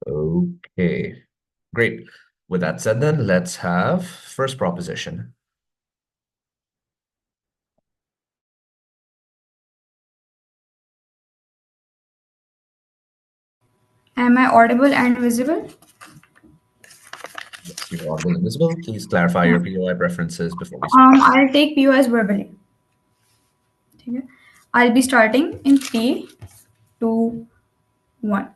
Okay, great. With that said, then let's have first proposition. Am I audible and visible? Yes, you're audible and visible. Please clarify your POI preferences before we start. I'll take POS verbally. ठीक है? I'll be starting in 3, 2, 1.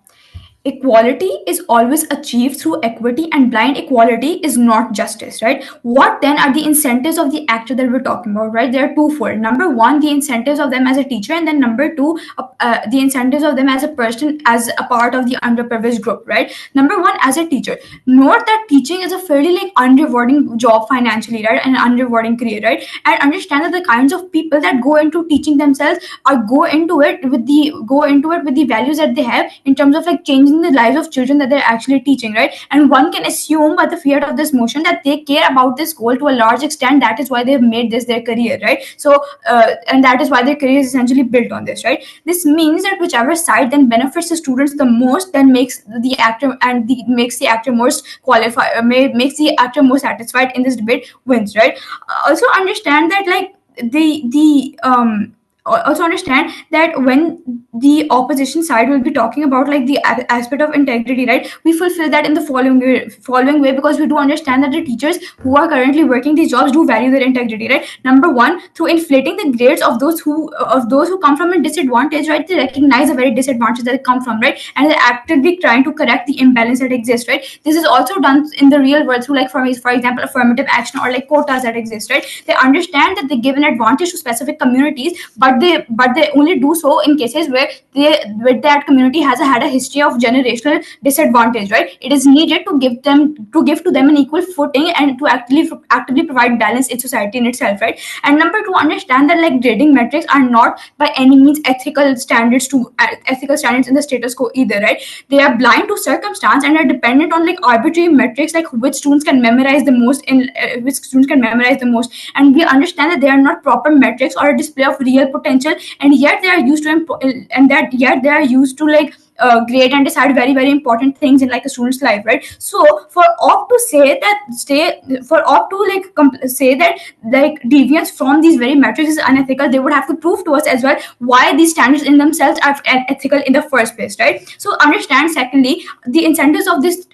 Equality is always achieved through equity, and blind equality is not justice, right? What then are the incentives of the actor that we're talking about, right? They are twofold. Number one, the incentives of them as a teacher, and then number two, the incentives of them as a person, as a part of the underprivileged group, right? Number one, as a teacher, note that teaching is a fairly like unrewarding job financially, right? And an unrewarding career, right? And understand that the kinds of people that go into teaching themselves or go into it with the values that they have in terms of like changing the lives of children that they're actually teaching, right? And one can assume by the fear of this motion that they care about this goal to a large extent. That is why they've made this their career, right? So and that is why their career is essentially built on this, right? This means that whichever side then benefits the students the most, then makes the actor most qualified, makes the actor more satisfied in this debate, wins, right? Also understand that like the also understand that when the opposition side will be talking about like the aspect of integrity, right, we fulfill that in the following way, because we do understand that the teachers who are currently working these jobs do value their integrity, right? Number one, through inflating the grades of those who come from a disadvantage, right? They recognize the very disadvantage that they come from, right? And they're actively trying to correct the imbalance that exists, right? This is also done in the real world through like for example affirmative action or like quotas that exist, right? They understand that they give an advantage to specific communities, but they only do so in cases where that community has had a history of generational disadvantage, right? It is needed to give to them an equal footing and to actively provide balance in society in itself, right? And number two, understand that like grading metrics are not by any means ethical standards in the status quo either, right? They are blind to circumstance and are dependent on like arbitrary metrics, like which students can memorize the most and we understand that they are not proper metrics or a display of real potential, and yet they are used to like grade and decide very very important things in like a student's life, right? So for opt to say that stay for opt to like say that like deviance from these very metrics is unethical, they would have to prove to us as well why these standards in themselves are ethical in the first place, right? So understand secondly the incentives of this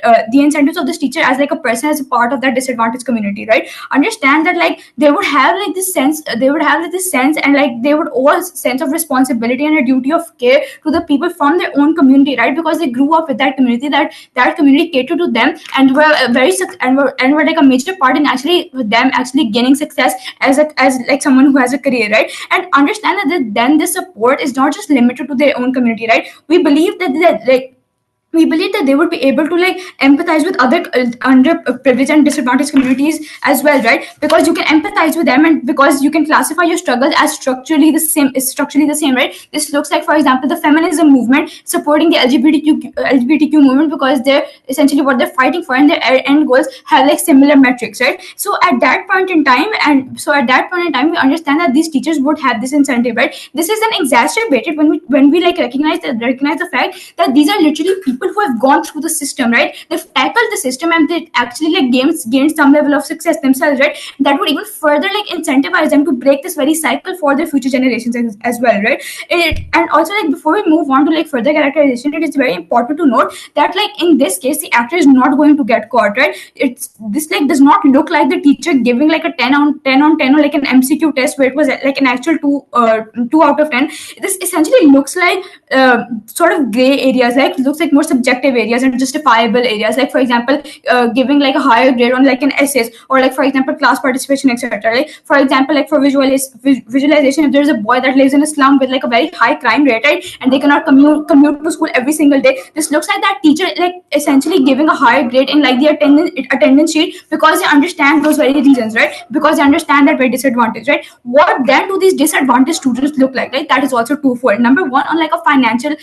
teacher as like a person, as a part of that disadvantaged community, right? Understand that like they would have like this sense and like they would owe a sense of responsibility and a duty of care to the people from their own community, right? Because they grew up with that community, that community catered to them and were were like a major part in actually them actually gaining success as like someone who has a career, right? And understand that then this support is not just limited to their own community, right? We believe that they would be able to like empathize with other underprivileged and disadvantaged communities as well, right? Because you can empathize with them and because you can classify your struggle as structurally the same, right? This looks like, for example, the feminism movement supporting the LGBTQ movement, because they're essentially what they're fighting for and their end goals have like similar metrics, right? So at that point in time we understand that these teachers would have this incentive, right? This is then exacerbated when we like recognize the fact that these are literally people who have gone through the system, right? They've tackled the system and they actually like gained some level of success themselves, right? That would even further like incentivize them to break this very cycle for their future generations as well, right? And also like before we move on to like further characterization, it is very important to note that like in this case the actor is not going to get caught, right? It's this like does not look like the teacher giving like a 10 on 10 or like an MCQ test where it was like an actual 2 out of 10. This essentially looks like sort of gray areas, like looks like more subjective areas and justifiable areas, like for example giving like a higher grade on like an essays or like for example class participation, etc. Like for example, like for visualization, if there's a boy that lives in a slum with like a very high crime rate, right, and they cannot commute to school every single day, this looks like that teacher like essentially giving a higher grade in like the attendance sheet because they understand those very reasons, right? Because they understand that very disadvantage, right? What then do these disadvantaged students look like, right? That is also twofold. Number one, on like a financial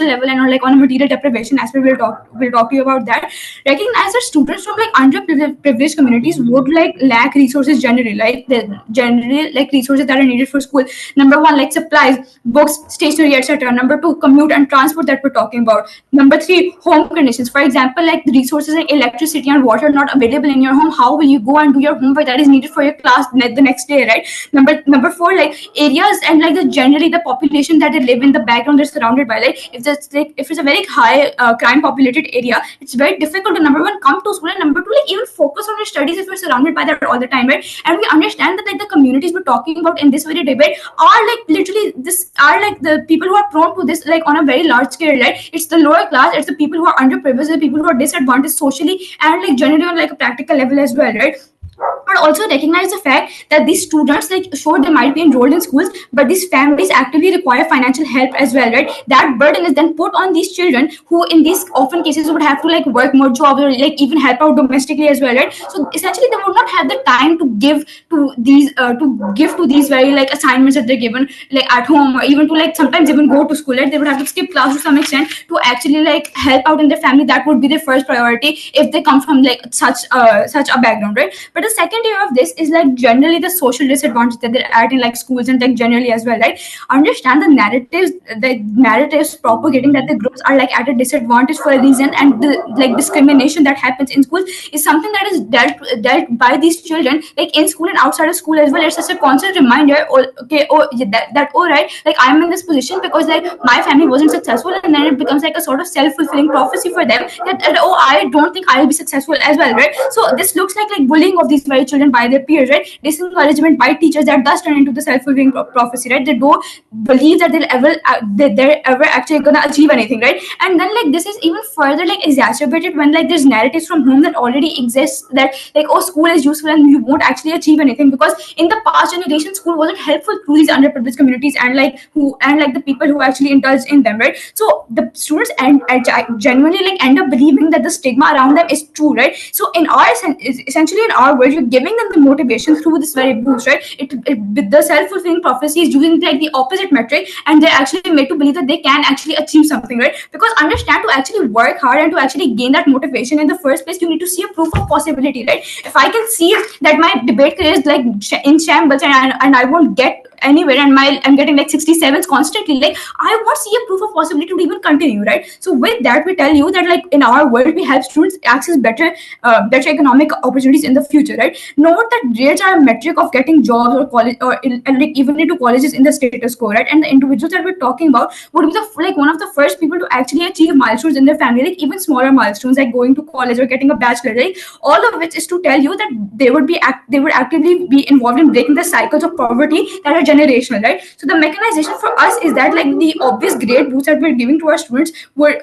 level and on like on a material deprivation, as we'll talk to you about that. Recognize that students from like underprivileged communities would like lack resources generally, like the generally like resources that are needed for school. Number one, like supplies, books, stationery, etc. Number two, commute and transport that we're talking about. Number three, home conditions. For example, like the resources like electricity and water are not available in your home. How will you go and do your homework that is needed for your class the next day, right? Number four, like areas and like the generally the population that they live in, the background they're surrounded by. Like if it's a very high crime populated area, it's very difficult to number one come to school, and number two, like even focus on your studies if you're surrounded by that all the time, right? And we understand that like the communities we're talking about in this very debate are like literally this are like the people who are prone to this like on a very large scale, right? It's the lower class, it's the people who are underprivileged, the people who are disadvantaged socially and like generally on like a practical level as well, right? But also recognize the fact that these students, like, sure, they might be enrolled in schools, but these families actively require financial help as well, right? That burden is then put on these children, who in these often cases would have to like work more jobs or like even help out domestically as well, right? So essentially they would not have the time to give to these very like assignments that they're given like at home, or even to like sometimes even go to school, right? They would have to skip class to some extent to actually like help out in their family. That would be their first priority if they come from like such a background, right? But the second tier of this is like generally the social disadvantage that they're at in like schools and like generally as well, right? Understand the narratives propagating that the groups are like at a disadvantage for a reason, and the like discrimination that happens in schools is something that is dealt by these children like in school and outside of school as well. It's just a constant reminder, oh, okay, oh yeah, that all right, like I'm in this position because like my family wasn't successful, and then it becomes like a sort of self-fulfilling prophecy for them that oh, I don't think I'll be successful as well, right? So this looks like bullying of these very children by their peers, right? Disencouragement by teachers that does turn into the self-fulfilling prophecy, right? They don't believe that they're ever actually gonna achieve anything, right? And then like this is even further like exacerbated when like there's narratives from home that already exists that like, oh, school is useful and you won't actually achieve anything, because in the past generation school wasn't helpful to these underprivileged communities and like the people who actually indulge in them, right? So the students and genuinely like end up believing that the stigma around them is true, right? So in our essentially in our world, you're giving them the motivation through this very boost, right? With the self-fulfilling prophecy is using like the opposite metric, and they're actually made to believe that they can actually achieve something, right? Because understand, to actually work hard and to actually gain that motivation in the first place, you need to see a proof of possibility, right? If I can see that my debate career is like in shambles, and I won't get anywhere, and I'm getting like 67s constantly, like I want to see a proof of possibility to even continue, right? So with that, we tell you that like in our world, we help students access better economic opportunities in the future, right? Note that grades are a metric of getting jobs or college and like even into colleges in the status quo, right? And the individuals that we're talking about would be the like one of the first people to actually achieve milestones in their family, like even smaller milestones like going to college or getting a bachelor, right? All of which is to tell you that they would actively be involved in breaking the cycles of poverty that are generational, right? So the mechanization for us is that like the obvious grade boost that we're giving to our students were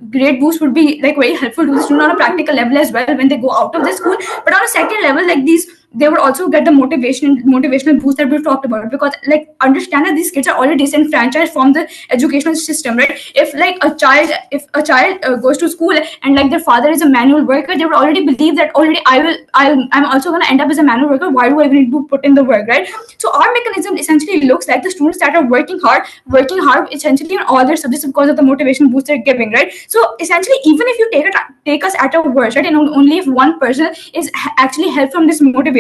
grade boost would be like very helpful to the student on a practical level as well when they go out of the school. But on a second level, like these, they would also get the motivational boost that we've talked about, because like understand that these kids are already disenfranchised from the educational system, right? If a child goes to school and like their father is a manual worker, they would already believe that already I'm also going to end up as a manual worker. Why do I even need to put in the work, right? So our mechanism essentially looks like the students that are working hard essentially on all their subjects because of the motivation boost they're giving, right? So essentially, even if you take us at our worst, right, and only if one person is actually helped from this motivational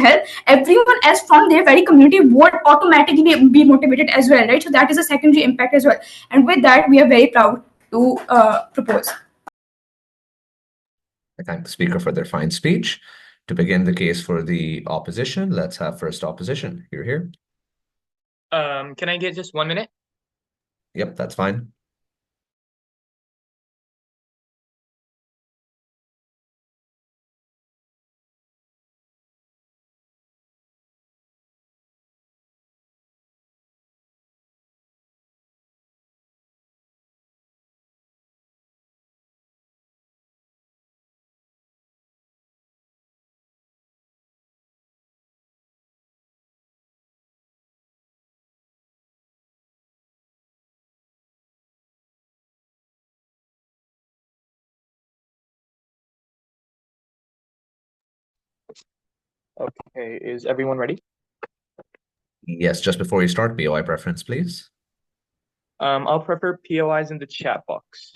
help, everyone else from their very community would automatically be motivated as well, right? So that is a secondary impact as well. And with that, we are very proud to propose. I thank the speaker for their fine speech. To begin the case for the opposition, let's have first opposition. You're here. Can I get just 1 minute? Yep, that's fine. Okay, is everyone ready? Yes, just before you start, BOI preference, please. I'll prefer POIs in the chat box.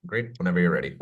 Great, whenever you're ready.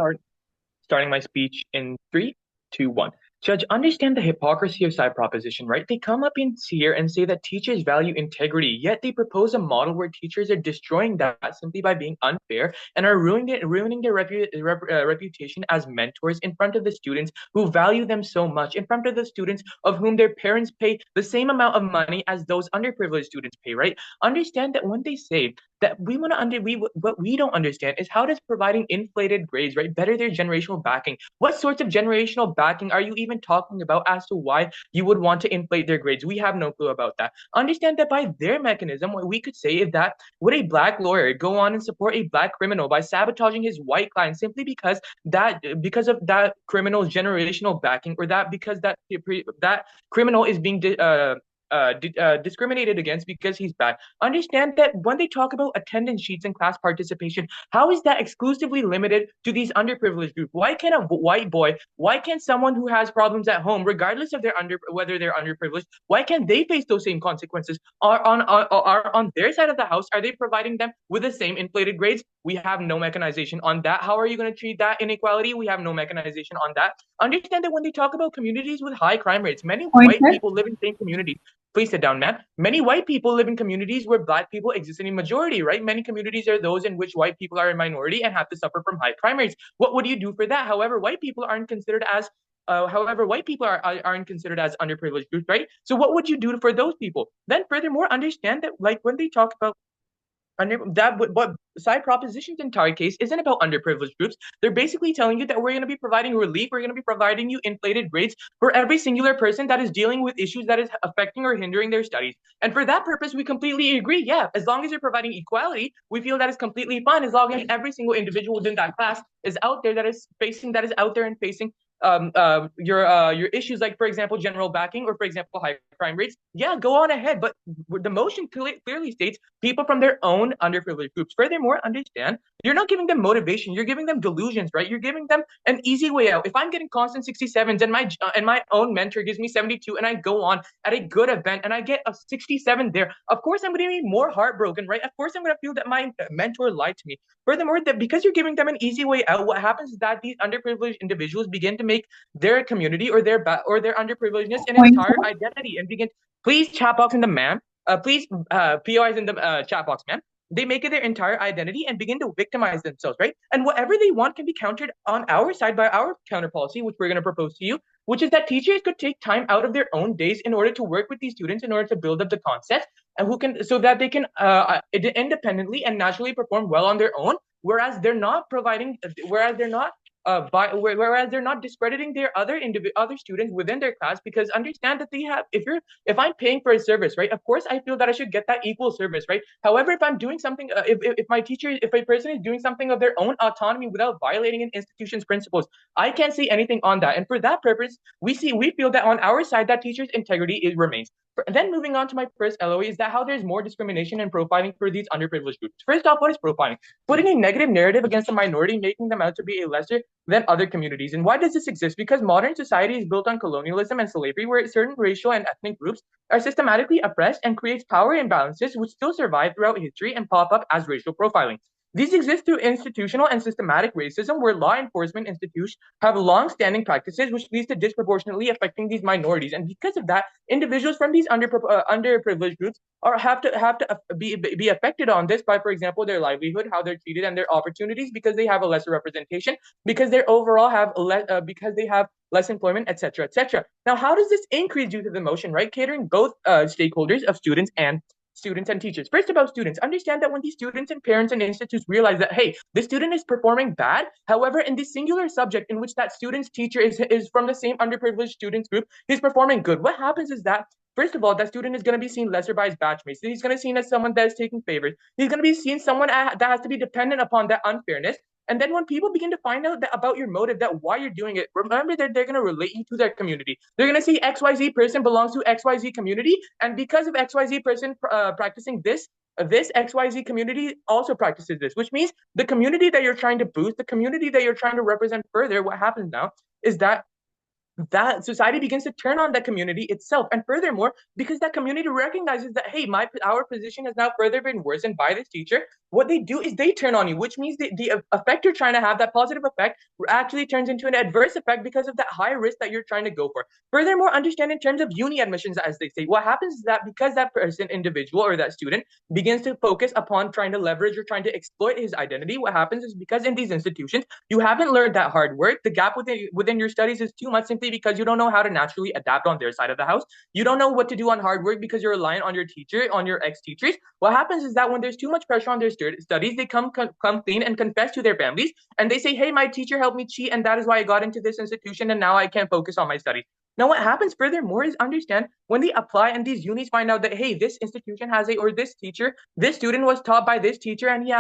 Starting my speech in three, two, one. Judge, understand the hypocrisy of side proposition, right? They come up in here and say that teachers value integrity, yet they propose a model where teachers are destroying that simply by being unfair and are ruining their reputation as mentors in front of the students who value them so much, in front of the students of whom their parents pay the same amount of money as those underprivileged students pay, right? Understand that when they say that we want to what we don't understand is how does providing inflated grades, right, better their generational backing? What sorts of generational backing are you even talking about as to why you would want to inflate their grades? We have no clue about that. Understand that by their mechanism, what we could say is that would a black lawyer go on and support a black criminal by sabotaging his white client simply because of that criminal's generational backing, or that because that criminal is being discriminated against because he's black? Understand that when they talk about attendance sheets and class participation, how is that exclusively limited to these underprivileged groups? Why can't a white boy, why can't someone who has problems at home, regardless of whether they're underprivileged, why can't they face those same consequences? Are on their side of the house, are they providing them with the same inflated grades? We have no mechanization on that. How are you going to treat that inequality? We have no mechanization on that. Understand that when they talk about communities with high crime rates, many white Pointer. people live in same communities. Please sit down, man. Many white people live in communities where black people exist in a majority, right? Many communities are those in which white people are a minority and have to suffer from high crime rates. What would you do for that? However, white people aren't considered as aren't considered as underprivileged groups, right? So what would you do for those people? Then furthermore, understand that like when they talk about what side proposition's entire case isn't about underprivileged groups. They're basically telling you that we're going to be providing relief, we're going to be providing you inflated grades for every singular person that is dealing with issues that is affecting or hindering their studies. And for that purpose, we completely agree. Yeah, as long as you're providing equality, we feel that is completely fine. As long as every single individual within that class is out there that is out there and facing your issues, like for example general backing, or for example high crime rates, yeah, go on ahead. But the motion clearly states people from their own underprivileged groups. Furthermore, understand you're not giving them motivation, you're giving them delusions, right? You're giving them an easy way out. If I'm getting constant 67s and my own mentor gives me 72, and I go on at a good event and I get a 67 there, of course I'm going to be more heartbroken, right? Of course I'm going to feel that my mentor lied to me. Furthermore, that because you're giving them an easy way out, what happens is that these underprivileged individuals begin to make their community or their underprivilegedness an entire Pointer. identity and begin. Please chat box in the man. Please POIs in the chat box, man. They make it their entire identity and begin to victimize themselves, right? And whatever they want can be countered on our side by our counter policy, which we're going to propose to you, which is that teachers could take time out of their own days in order to work with these students in order to build up the concepts, and who can so that they can independently and naturally perform well on their own, whereas they're not providing whereas they're not whereas they're not discrediting their other students within their class. Because understand that they have, if I'm paying for a service, right, of course I feel that I should get that equal service, right? However, if I'm doing something, if a person is doing something of their own autonomy without violating an institution's principles, I can't say anything on that. And for that purpose, we feel that on our side that teachers integrity remains. Then moving on to my first LOE is that how there's more discrimination and profiling for these underprivileged groups. First off, what is profiling? Putting a negative narrative against a minority, making them out to be a lesser than other communities. And why does this exist? Because modern society is built on colonialism and slavery, where certain racial and ethnic groups are systematically oppressed and creates power imbalances which still survive throughout history and pop up as racial profiling. These exist through institutional and systematic racism, where law enforcement institutions have long-standing practices which leads to disproportionately affecting these minorities. And because of that, individuals from these underprivileged groups have to be affected on this by, for example, their livelihood, how they're treated, and their opportunities, because they have a lesser representation, because they overall have because they have less employment, etc., etc. Now, how does this increase due to the motion, right? Catering both stakeholders of students and teachers. First, about students, understand that when these students and parents and institutes realize that, hey, the student is performing bad, however, in this singular subject in which that student's teacher is from the same underprivileged students group, he's performing good. What happens is that, first of all, that student is going to be seen lesser by his batchmates. He's going to be seen as someone that is taking favors. He's going to be seen someone that has to be dependent upon that unfairness. And then when people begin to find out about your motive, that why you're doing it, remember that they're going to relate you to their community. They're going to see XYZ person belongs to XYZ community. And because of XYZ person practicing this XYZ community also practices this, which means the community that you're trying to boost, the community that you're trying to represent further, what happens now is that that society begins to turn on that community itself. And furthermore, because that community recognizes that, hey, our position has now further been worsened by this teacher, what they do is they turn on you, which means the effect you're trying to have, that positive effect, actually turns into an adverse effect because of that high risk that you're trying to go for. Furthermore, understand in terms of uni admissions, as they say, what happens is that because that person, individual, or that student begins to focus upon trying to leverage or trying to exploit his identity, what happens is because in these institutions, you haven't learned that hard work. The gap within your studies is too much simply because you don't know how to naturally adapt on their side of the house. You don't know what to do on hard work because you're reliant on your teacher, on your ex-teachers. What happens is that when there's too much pressure on their studies, they come clean and confess to their families, and they say, hey, my teacher helped me cheat, and that is why I got into this institution, and now I can't focus on my studies. Now, what happens furthermore is, understand, when they apply and these unis find out that, hey, this institution has a, or this teacher, this student was taught by this teacher, and he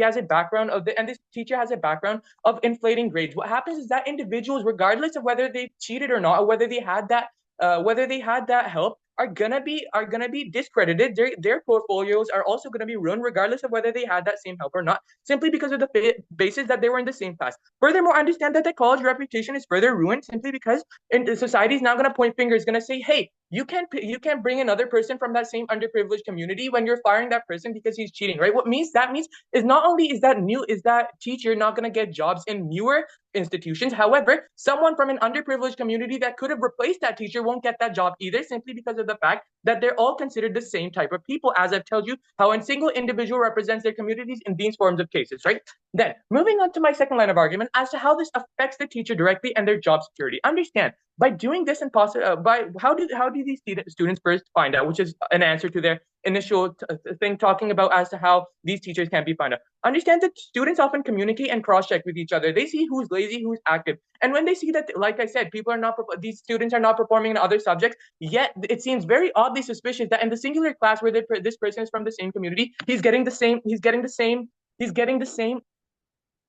has a background of the, and this teacher has a background of inflating grades. What happens is that individuals, regardless of whether they cheated or not, or whether they had that help, are gonna be discredited. Their portfolios are also gonna be ruined, regardless of whether they had that same help or not, simply because of the basis that they were in the same class. Furthermore, understand that the college reputation is further ruined simply because society is now gonna point fingers, gonna say, hey, you can't bring another person from that same underprivileged community when you're firing that person because he's cheating, right? What means that means is not only is that teacher not gonna get jobs in newer institutions. However, someone from an underprivileged community that could have replaced that teacher won't get that job either, simply because of the fact that they're all considered the same type of people, as I've told you how a single individual represents their communities in these forms of cases, right? Then, moving on to my second line of argument as to how this affects the teacher directly and their job security. Understand, by doing this, and by how do these students first find out, which is an answer to their initial thing talking about as to how these teachers can be found out. Understand that students often communicate and cross-check with each other. They see who's lazy, who's active, and when they see that, like I said, these students are not performing in other subjects, yet it seems very oddly suspicious that in the singular class where this person is from the same community, he's getting the same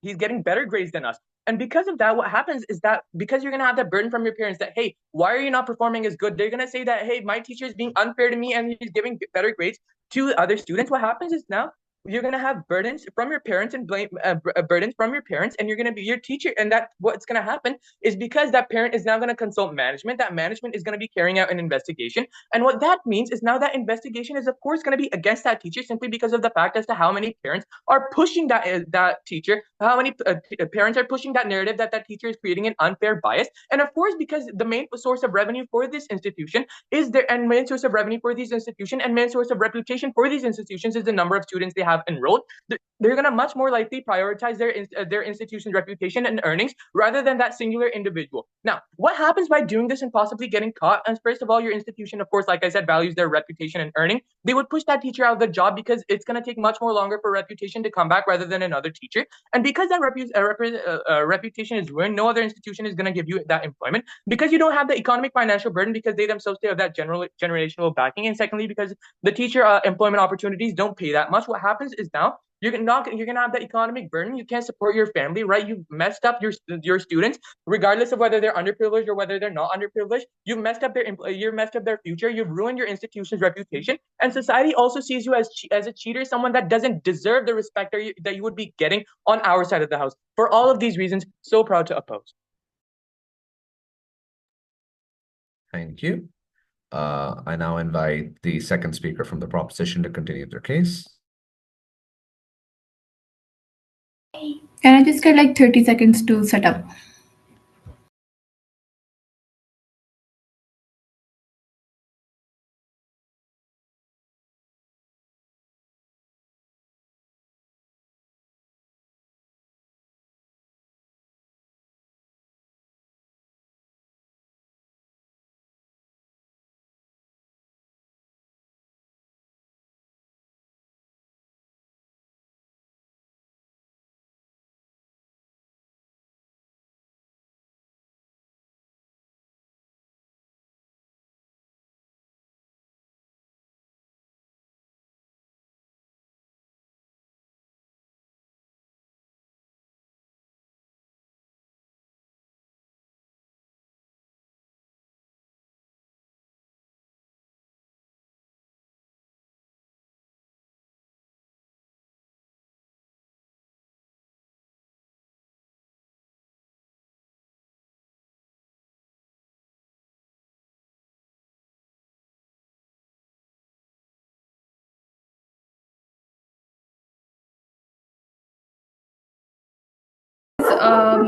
he's getting better grades than us. And because of that, what happens is that because you're gonna have that burden from your parents that, hey, why are you not performing as good? They're gonna say that, hey, my teacher is being unfair to me and he's giving better grades to other students. What happens is now you're gonna have burdens from your parents and burdens from your parents, and you're gonna be your teacher. And that what's gonna happen is because that parent is now gonna consult management. That management is gonna be carrying out an investigation, and what that means is now that investigation is of course gonna be against that teacher simply because of the fact as to how many parents are pushing that teacher, how many parents are pushing that narrative that that teacher is creating an unfair bias, and of course because the main source of revenue for this institution is their and main source of revenue for these institutions and main source of reputation for these institutions is the number of students they have enrolled. They're going to much more likely prioritize their institution's reputation and earnings rather than that singular individual. Now, what happens by doing this and possibly getting caught? And first of all, your institution, of course, like I said, values their reputation and earning. They would push that teacher out of the job because it's going to take much more longer for reputation to come back rather than another teacher. And because that reputation is ruined, no other institution is going to give you that employment because you don't have the economic financial burden because they themselves have that generational backing. And secondly, because the teacher employment opportunities don't pay that much. What happens is now you're gonna have that economic burden. You can't support your family, right? You've messed up your students, regardless of whether they're underprivileged or whether they're not underprivileged. You've messed up their future. You've ruined your institution's reputation, and society also sees you as a cheater, someone that doesn't deserve the respect that you would be getting on our side of the house. For all of these reasons, so proud to oppose. Thank you. I now invite the second speaker from the proposition to continue their case. Can I just get like 30 seconds to set up?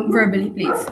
verbally, please.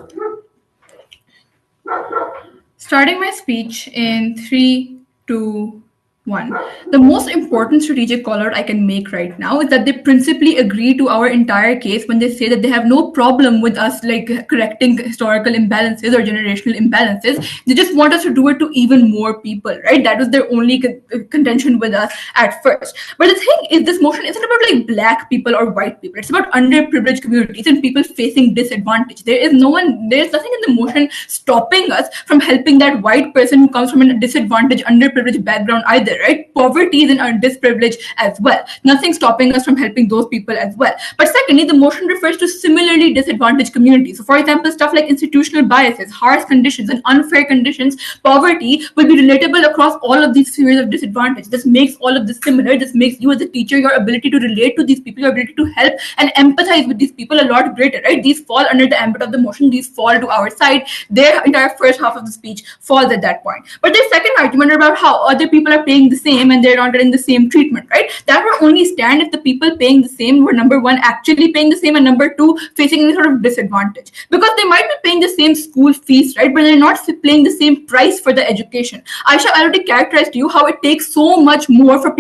Starting my speech in 3, 2, 1. The most important strategic call out I can make right now is that they principally agree to our entire case when they say that they have no problem with us like correcting historical imbalances or generational imbalances. They just want us to do it to even more people, right? That was their only contention with us at first. But the thing is, this motion isn't about like black people or white people. It's about underprivileged communities and people facing disadvantage. There's nothing in the motion stopping us from helping that white person who comes from a disadvantaged, underprivileged background either, right? Poverty is an disprivilege as well. Nothing stopping us from helping those people as well. But secondly, the motion refers to similarly disadvantaged communities. So for example, stuff like institutional biases, harsh conditions, and unfair conditions, poverty will be relatable across all of these spheres of disadvantage. This makes all of this similar. This makes you as a teacher, your ability to relate to these people, your ability to help and empathize with these people a lot greater, right? These fall under the ambit of the motion. These fall to our side. Their entire first half of the speech falls at that point. But their second argument about how other people are paying the same and they're not getting the same treatment, right? That would only stand if the people paying the same were, number one, actually paying the same, and number two, facing any sort of disadvantage. Because they might be paying the same school fees, right? But they're not paying the same price for the education. Aisha already characterized to you how it takes so much more for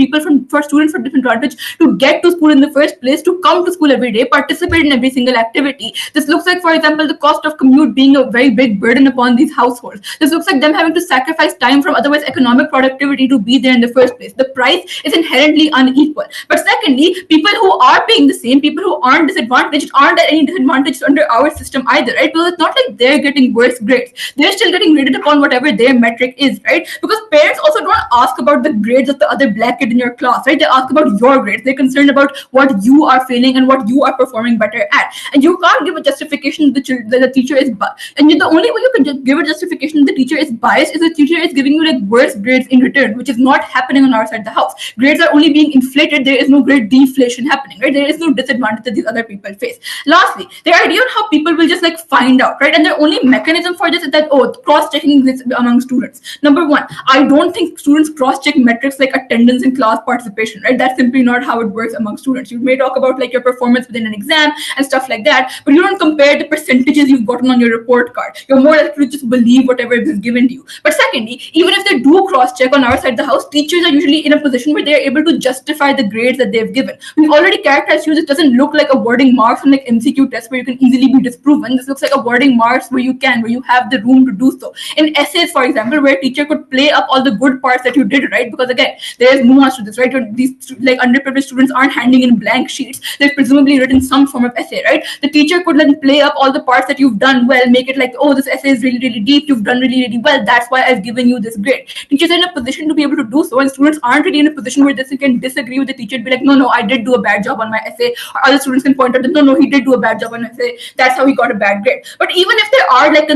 students from disadvantage to get to school in the first place, to come to school every day, participate in every single activity. This looks like, for example, the cost of commute being a very big burden upon these households. This looks like them having to sacrifice time from otherwise economic productivity to be there in the first place. The price is inherently unequal. But secondly, people who are paying the same, people who aren't disadvantaged, aren't at any disadvantage under our system either, right? Because it's not like they're getting worse grades. They're still getting graded upon whatever their metric is, right? Because parents also don't ask about the grades of the other black kid in your class, right? They ask about your grades. They're concerned about what you are failing and what you are performing better at. And you can't give a justification that the teacher is biased. And the only way you can just give a justification that the teacher is biased is the teacher is giving you like worse grades in return, which is not happening on our side of the house. Grades are only being inflated. There is no grade deflation happening, right? There is no disadvantage that these other people face. Lastly, the idea on how people will just like find out, right? And their only mechanism for this is that, oh, cross-checking this among students. Number one, I don't think students cross-check metrics like attendance in class participation, right? That's simply not how it works among students. You may talk about like your performance within an exam and stuff like that, but you don't compare the percentages you've gotten on your report card. You're more likely to just believe whatever is given to you. But secondly, even if they do cross-check on our side of the house, teachers are usually in a position where they're able to justify the grades that they've given. We already characterized you. This doesn't look like a wording marks on like MCQ tests where you can easily be disproven. This looks like a wording marks where you have the room to do so. In essays, for example, where a teacher could play up all the good parts that you did, right? Because again, there is nuance to this, right? These like underprivileged students aren't handing in blank sheets. They've presumably written some form of essay, right? The teacher could then play up all the parts that you've done well, make it like, oh, this essay is really, really deep. You've done really, really well. That's why I've given you this grade. Teachers are in a position to be able to do so, and students aren't really in a position where they can disagree with the teacher and be like, no, I did do a bad job on my essay. Or other students can point out that no, he did do a bad job on my essay. That's how he got a bad grade. But even if there are like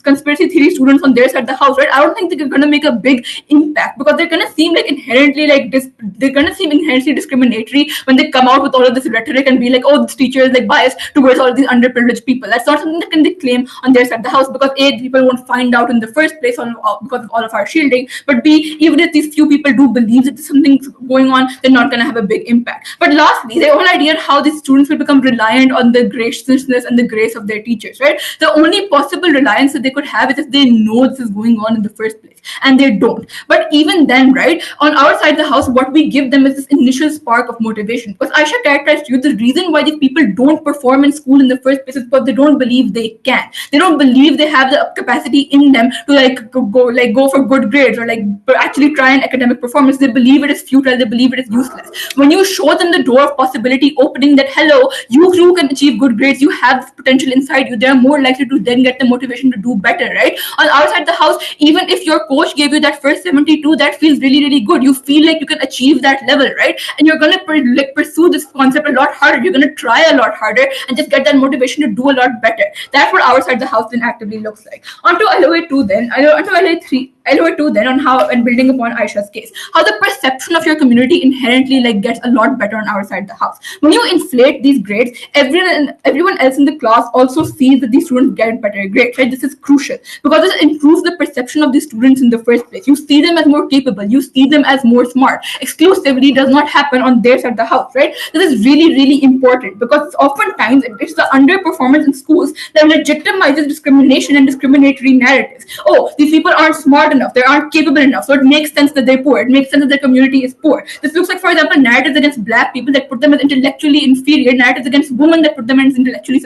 conspiracy theory students on their side of the house, right? I don't think they're going to make a big impact because they're going to seem like inherently like this. They're going to seem inherently discriminatory when they come out with all of this rhetoric and be like, oh, this teacher is like biased towards all of these underprivileged people. That's not something that can they claim on their side of the house because A, people won't find out in the first place because of all of our shielding. But B, even if these few people do believe that something's going on, they're not going to have a big impact. But lastly, the whole idea of how these students will become reliant on the graciousness and the grace of their teachers, right? The only possible reliance that they could have is if they know this is going on in the first place, and they don't. But even then, right, on our side of the house, what we give them is this initial spark of motivation. Because Aisha characterized you, the reason why these people don't perform in school in the first place is because they don't believe they can. They don't believe they have the capacity in them to go for good grades or actually try an academic performance. They believe it is futile. They believe it is useless. When you show them the door of possibility opening, that hello, you can achieve good grades, you have this potential inside you, they're more likely to then get the motivation to do better, right? On our side of the house, even if your coach gave you that first 72, that feels really, really good. You feel like you can achieve that level, right? And you're going to pursue this concept a lot harder. You're going to try a lot harder and just get that motivation to do a lot better. That's what our side of the house then actively looks like. Onto LOA 2 then. Onto LOA 3. LO2 then on how, and building upon Aisha's case, how the perception of your community inherently like gets a lot better on our side of the house. When you inflate these grades, everyone else in the class also sees that these students get better grades, right? This is crucial because this improves the perception of these students in the first place. You see them as more capable, you see them as more smart. Exclusivity does not happen on their side of the house, right? This is really, really important because oftentimes it's the underperformance in schools that legitimizes discrimination and discriminatory narratives. Oh, these people aren't smart enough, they aren't capable enough, so it makes sense that they're poor, it makes sense that their community is poor. This looks like, for example, narratives against black people that put them as intellectually inferior, narratives against women that put them as intellectually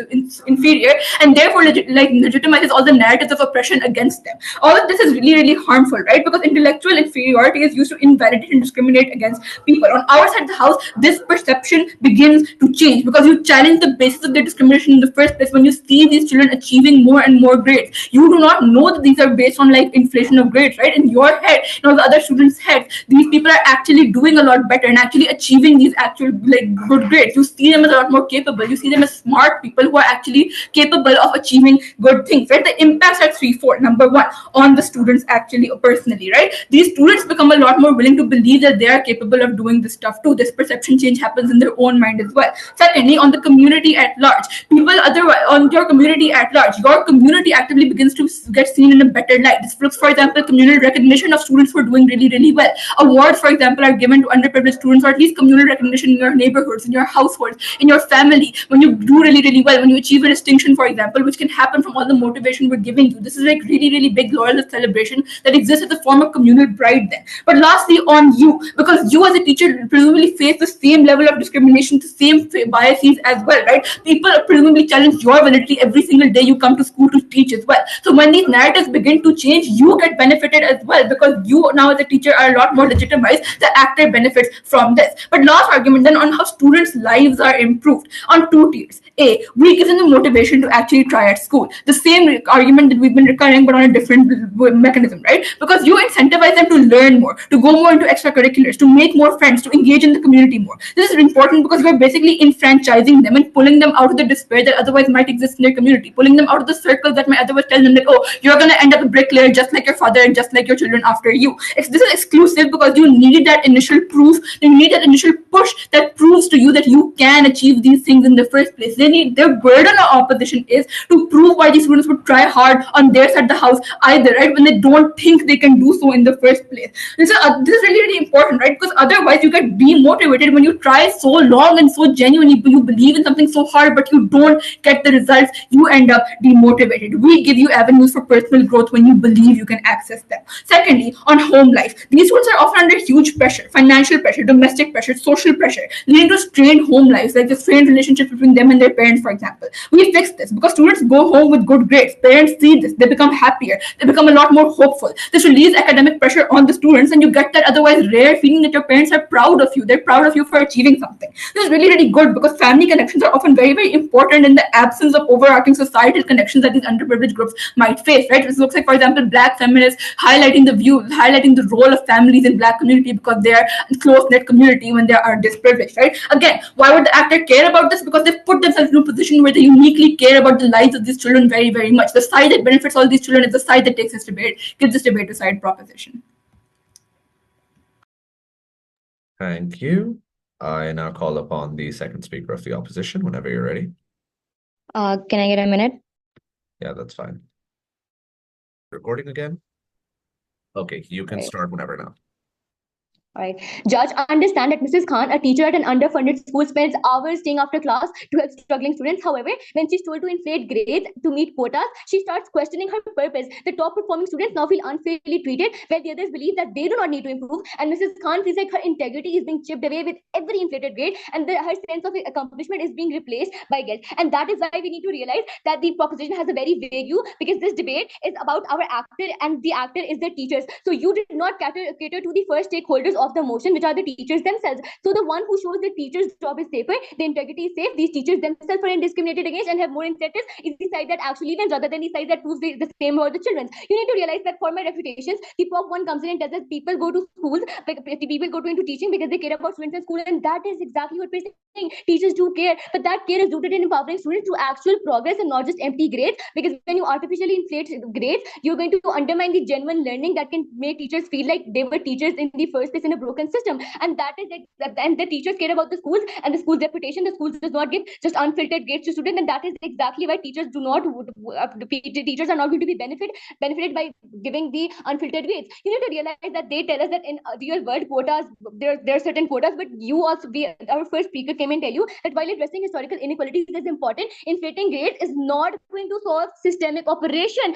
inferior, and therefore legitimizes all the narratives of oppression against them. All of this is really, really harmful, right? Because intellectual inferiority is used to invalidate and discriminate against people. On our side of the house, this perception begins to change because you challenge the basis of their discrimination in the first place when you see these children achieving more and more grades. You do not know that these are based on like inflation of grades, right? In your head, the other students' heads, these people are actually doing a lot better and actually achieving these actual like good grades. You see them as a lot more capable. You see them as smart people who are actually capable of achieving good things, right? The impacts are threefold. Number one, on the students actually personally, right? These students become a lot more willing to believe that they are capable of doing this stuff too. This perception change happens in their own mind as well. Secondly, on the community at large, people otherwise on your community at large, your community actively begins to get seen in a better light. This looks, for example, communal recognition of students who are doing really, really well. Awards, for example, are given to underprivileged students, or at least communal recognition in your neighborhoods, in your households, in your family. When you do really, really well, when you achieve a distinction, for example, which can happen from all the motivation we're giving you. This is like really, really big loyalist celebration that exists as a form of communal pride then. But lastly, on you, because you as a teacher presumably face the same level of discrimination, the same biases as well, right? People presumably challenge your validity every single day you come to school to teach as well. So when these narratives begin to change, you get benefited as well because you now as a teacher are a lot more legitimized. The actor benefits from this. But last argument then on how students' lives are improved on two tiers. A, we give them the motivation to actually try at school. The same argument that we've been recurring, but on a different mechanism, right? Because you incentivize them to learn more, to go more into extracurriculars, to make more friends, to engage in the community more. This is important because you're basically enfranchising them and pulling them out of the despair that otherwise might exist in their community, pulling them out of the circle that might otherwise tell them that, oh, you're going to end up a bricklayer just like your father and just like your children after you. This is exclusive because you need that initial proof, you need that initial push that proves to you that you can achieve these things in the first place. Their burden of opposition is to prove why these students would try hard on their side of the house either, right? When they don't think they can do so in the first place. This is really, really important, right? Because otherwise you get demotivated when you try so long and so genuinely, you believe in something so hard, but you don't get the results, you end up demotivated. We give you avenues for personal growth when you believe you can access them. Secondly, on home life, these students are often under huge pressure, financial pressure, domestic pressure, social pressure, leading to strained home lives, like the strained relationships between them and their parents, for example. We fix this because students go home with good grades. Parents see this, they become happier, they become a lot more hopeful. This relieves academic pressure on the students, and you get that otherwise rare feeling that your parents are proud of you. They're proud of you for achieving something. This is really, really good because family connections are often very, very important in the absence of overarching societal connections that these underprivileged groups might face, right? This looks like, for example, black feminists highlighting the role of families in black community because they are a close-knit community when they are disprivileged, right? Again, why would the actor care about this? Because they've put themselves in a position where they uniquely care about the lives of these children very, very much. The side that benefits all these children is the side that takes this debate, gives this debate a side proposition. Thank you. I now call upon the second speaker of the opposition whenever you're ready. Can I get a minute? Yeah, that's fine. Recording again? Okay, you can start whenever now. All right. Judge, understand that Mrs. Khan, a teacher at an underfunded school, spends hours staying after class to help struggling students. However, when she's told to inflate grades to meet quotas, she starts questioning her purpose. The top performing students now feel unfairly treated, while the others believe that they do not need to improve. And Mrs. Khan feels like her integrity is being chipped away with every inflated grade, and her sense of accomplishment is being replaced by guilt. And that is why we need to realize that the proposition has a very vague view, because this debate is about our actor, and the actor is the teachers. So you did not cater to the first stakeholders of the motion, which are the teachers themselves. So the one who shows the teacher's job is safer, the integrity is safe, these teachers themselves are discriminated against and have more incentives, is the side that actually wins rather than the side that proves the same about the children. You need to realize that for my reputations, the Prop 1 comes in and tells us people go to schools, people go into teaching because they care about students in school, and that is exactly what we're saying. Teachers do care, but that care is rooted in empowering students to actual progress and not just empty grades. Because when you artificially inflate grades, you're going to undermine the genuine learning that can make teachers feel like they were teachers in the first place in a broken system. And that is and the teachers care about the schools and the school's reputation. The schools does not give just unfiltered grades to students, and that is exactly why teachers do not teachers are not going to be benefited by giving the unfiltered grades. You need to realize that they tell us that in real world quotas, there are certain quotas, but you also our first speaker came and tell you that while addressing historical inequalities is important, inflating grades is not going to solve systemic operation.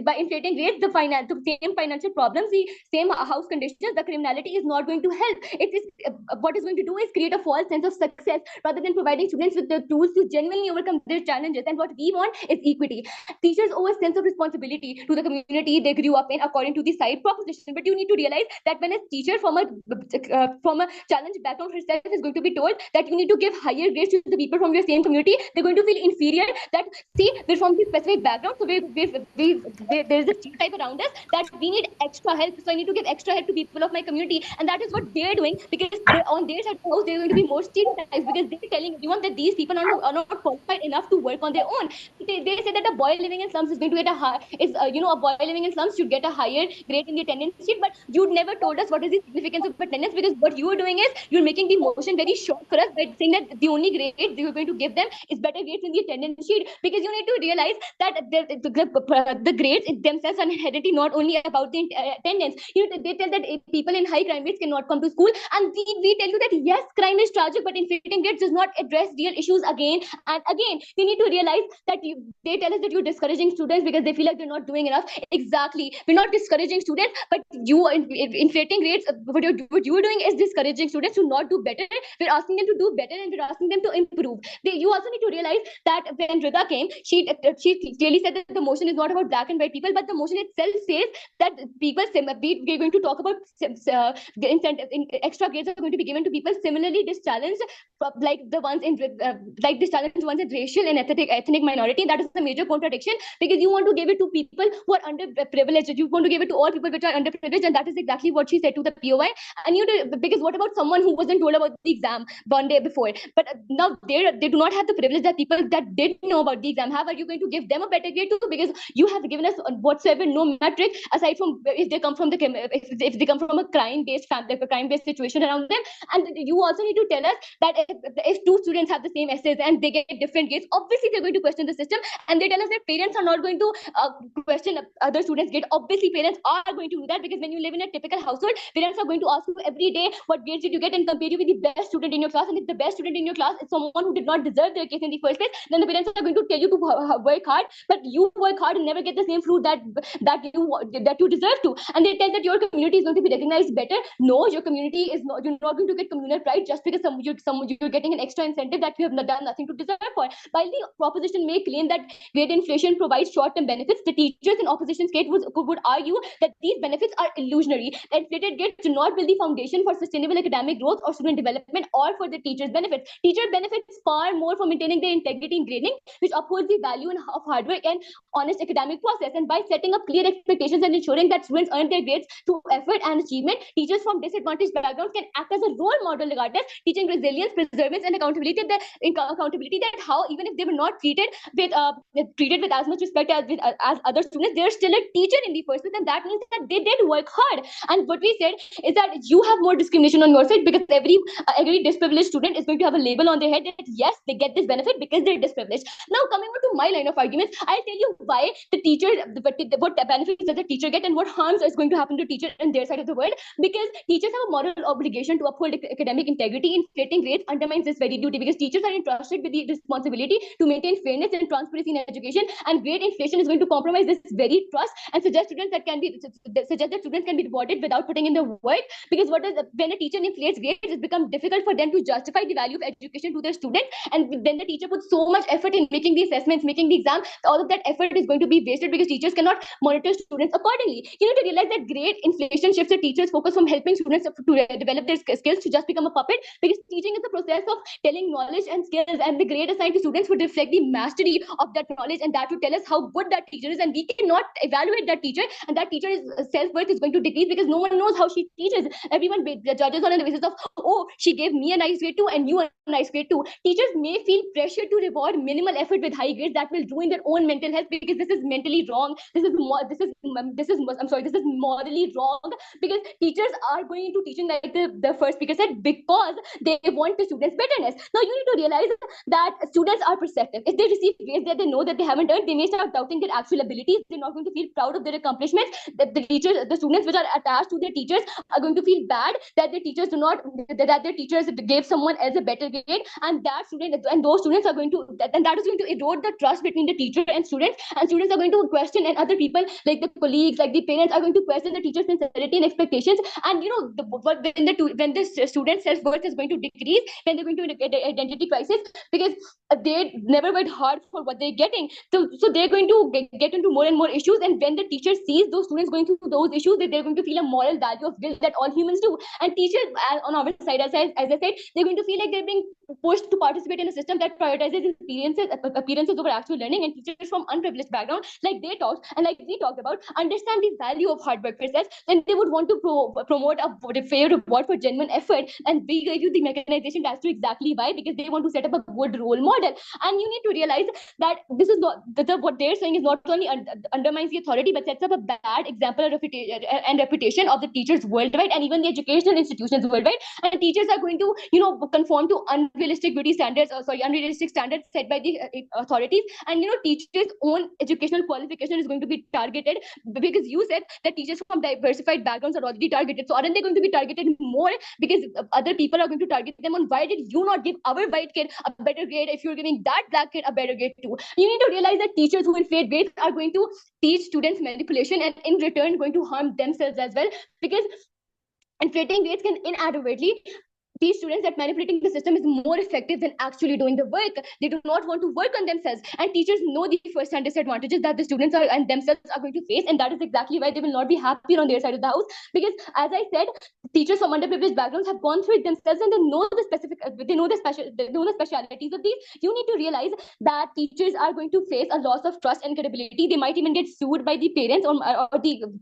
By inflating grades, the same financial problems, the same house conditions, the criminality is not going to help. It is what is going to do is create a false sense of success rather than providing students with the tools to genuinely overcome their challenges. And what we want is equity. Teachers owe a sense of responsibility to the community they grew up in, according to the side proposition. But you need to realize that when a teacher from a challenged background herself is going to be told that you need to give higher grades to the people from your same community, they're going to feel inferior. That see, we're from this specific background, so there's a stereotype around us that we need extra help. So I need to give extra help to people of my community, and that is what they're doing, because they're on their side of the house they're going to be more stereotyped, because they're telling everyone that these people are not qualified enough to work on their own. They say that a boy living in slums is going to get a high a boy living in slums should get a higher grade in the attendance sheet, but you never told us what is the significance of attendance, because what you are doing is you're making the motion very short for us by saying that the only grade you're going to give them is better grades in the attendance sheet. Because you need to realize that the grades themselves are inherently not only about the attendance. They tell that people in high crime rates cannot come to school, and we tell you that yes, crime is tragic, but inflating grades does not address real issues again and again. You need to realize that they tell us that you're discouraging students because they feel like they're not doing enough. Exactly, we're not discouraging students, but you are inflating grades. What you're doing is discouraging students to not do better. We're asking them to do better, and we're asking them to improve. You also need to realize that when Rida came, she clearly said that the motion is not about black and white people, but the motion itself says that people we're going to talk about extra grades are going to be given to people similarly dischallenged, like the ones in like dischallenged ones in racial and ethnic minority. That is a major contradiction, because you want to give it to people who are underprivileged. You want to give it to all people which are underprivileged, and that is exactly what she said to the POI. And because what about someone who wasn't told about the exam one day before, but now they do not have the privilege that people that did know about the exam have? Are you going to give them a better grade too? Because you have given us whatsoever no metric aside from if they come from if they come from a crime-based family, a crime-based situation around them. And you also need to tell us that if two students have the same essays and they get different grades, obviously they're going to question the system. And they tell us that parents are not going to question other students' grade. Obviously parents are going to do that, because when you live in a typical household, parents are going to ask you every day what grades did you get and compare you with the best student in your class. And if the best student in your class is someone who did not deserve their case in the first place, then the parents are going to tell you to work hard, but you work hard and never get the same fruit that you deserve to. And they tell that your community is going to be recognized better. No, your community is not. You're not going to get communal pride just because you're getting an extra incentive that you have done nothing to deserve for. While the proposition may claim that grade inflation provides short-term benefits, the teachers in opposition state would argue that these benefits are illusionary. Inflated grades do not build the foundation for sustainable academic growth or student development or for the teachers' benefits. Teacher benefits far more from maintaining their integrity in grading, which upholds the value of hard work and honest academic process. And by setting up clear expectations and ensuring that students earn their grades through effort and achievement, teachers from disadvantaged backgrounds can act as a role model regardless, teaching resilience, perseverance, and accountability. That how even if they were not treated with as much respect as other students, they're still a teacher in the first place, and that means that they did work hard. And what we said is that you have more discrimination on your side, because every disprivileged student is going to have a label on their head that yes, they get this benefit because they're disprivileged. Now coming on to my line of arguments, I'll tell you why the teacher, what benefits does the teacher get and what harms is going to happen to teacher in their side of the world. Because teachers have a moral obligation to uphold academic integrity. Inflating grades undermines this very duty, because teachers are entrusted with the responsibility to maintain fairness and transparency in education, and grade inflation is going to compromise this very trust and suggest that students can be rewarded without putting in the work. Because when a teacher inflates grades, it becomes difficult for them to justify the value of education to their students, and then the teacher puts so much effort in making the assessments, making the exam, all of that effort is going to be wasted because teachers cannot monitor students accordingly. You need to realize that grade inflation shifts the teachers' focus from helping students to develop their skills to just become a puppet, because teaching is the process of telling knowledge and skills, and the grade assigned to students would reflect the mastery of that knowledge, and that would tell us how good that teacher is. And we cannot evaluate that teacher, and that teacher's self-worth is going to decrease because no one knows how she teaches. Everyone judges on the basis of, oh, she gave me a nice grade 2 and you are nice grade 2. Teachers may feel pressure to reward minimal effort with high grades that will ruin their own mental health, because this is mentally wrong. This is morally wrong, because teachers are going into teaching, like the first speaker said, because they want the students' betterness. Now you need to realize that students are perceptive. If they receive grades that they know that they haven't earned, they may start doubting their actual abilities. They're not going to feel proud of their accomplishments. That the students which are attached to their teachers are going to feel bad that their teachers gave someone else a better grade, and those students are going to, and that is going to erode the trust between the teacher and students are going to question, and other people like the colleagues, like the parents, are going to question the teacher's sincerity and expectations. And when the student's self-worth is going to decrease, when they're going to get an identity crisis, because they never worked hard for what they're getting, so they're going to get into more and more issues. And when the teacher sees those students going through those issues, they're going to feel a moral value of guilt that all humans do. And teachers on our side, as I said, they're going to feel like they're being pushed to participate in a system that prioritizes appearances over actual learning. And teachers from unprivileged background, like they talked and like we talked about, understand the value of hard work process, then they would want to promote a fair reward for genuine effort. And we gave you the mechanization as to exactly why, because they want to set up a good role model. And you need to realize that this is not what they're saying is not only undermines the authority, but sets up a bad example and reputation of the teachers worldwide, and even the educational institutions worldwide. And teachers are going to conform to unrealistic standards set by the authorities. And teachers own educational qualification is going to be targeted, because you said that teachers from diversified backgrounds are already targeted. So aren't they going to be targeted more, because other people are going to target them on why did you not give our white kid a better grade if you're giving that black kid a better grade too? You need to realize that teachers who inflate grades are going to teach students manipulation, and in return going to harm themselves as well, because inflating grades can inadvertently teach students that manipulating the system is more effective than actually doing the work. They do not want to work on themselves, and teachers know the first-hand disadvantages that the students are and themselves are going to face, and that is exactly why they will not be happy on their side of the house. Because, as I said, teachers from underprivileged backgrounds have gone through it themselves, and they know the specialities of these. You need to realize that teachers are going to face a loss of trust and credibility. They might even get sued by the parents or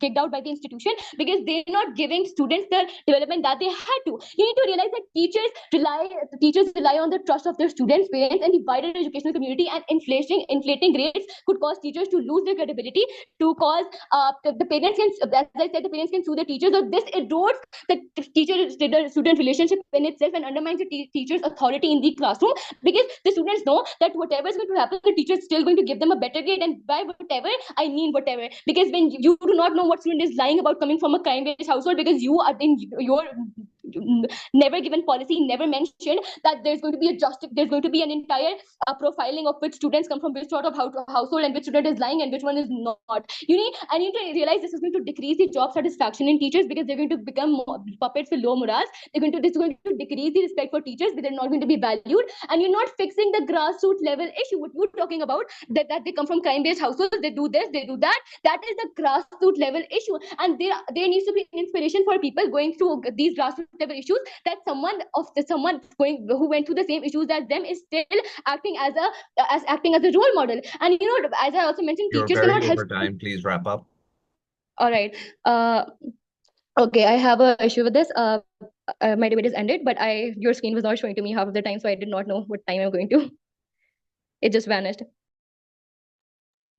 kicked out by the institution, because they're not giving students the development that they had to. You need to realize that teachers rely on the trust of their students, parents, and the wider educational community. And inflating grades could cause teachers to lose their credibility, to cause the parents can, as I said, the parents can sue the teachers. So this erodes the teacher-student relationship in itself, and undermines the teacher's authority in the classroom, because the students know that whatever is going to happen, the teacher is still going to give them a better grade. And by whatever, I mean whatever, because when you do not know what student is lying about coming from a crime-based household, because you are in your never given policy never mentioned that there's going to be an entire profiling of which students come from which sort of household, and which student is lying and which one is not. I need to realize this is going to decrease the job satisfaction in teachers, because they're going to become puppets with low morals. This is going to decrease the respect for teachers, because they're not going to be valued. And you're not fixing the grassroots level issue. What you're talking about, that they come from crime-based households, they do this, they do that. That is the grassroots level issue. And there needs to be an inspiration for people going through these grassroots level issues, that someone who went through the same issues as them is still acting as a role model. And as I also mentioned, You're teachers very cannot help. over time. Please wrap up. All right. Okay, I have an issue with this. My debate is ended, but your screen was not showing to me half of the time, so I did not know what time I'm going to. It just vanished.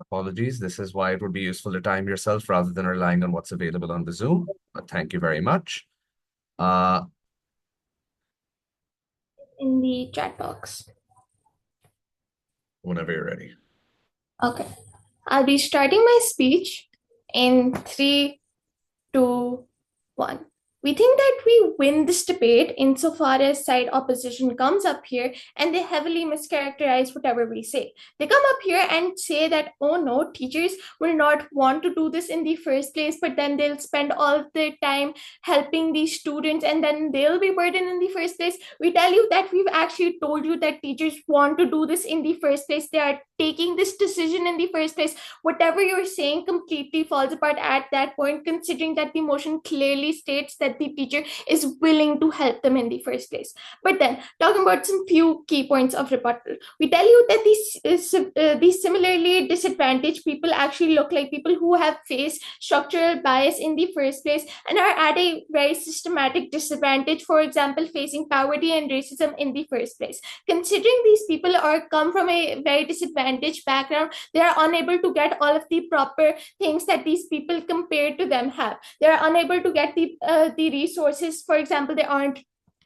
Apologies. This is why it would be useful to time yourself rather than relying on what's available on the Zoom. But thank you very much. In the chat box. Whenever you're ready. Okay. I'll be starting my speech in 3, 2, 1. We think that we win this debate insofar as side opposition comes up here and they heavily mischaracterize whatever we say. They come up here and say that, oh no, teachers will not want to do this in the first place, but then they'll spend all their time helping these students and then they'll be burdened in the first place. We tell you that we've actually told you that teachers want to do this in the first place. They are taking this decision in the first place. Whatever you're saying completely falls apart at that point, considering that the motion clearly states that that the teacher is willing to help them in the first place. But then, talking about some few key points of rebuttal, we tell you that these similarly disadvantaged people actually look like people who have faced structural bias in the first place and are at a very systematic disadvantage, for example, facing poverty and racism in the first place. Considering these people come from a very disadvantaged background, they are unable to get all of the proper things that these people compared to them have. They are unable to get the resources. For example, they aren't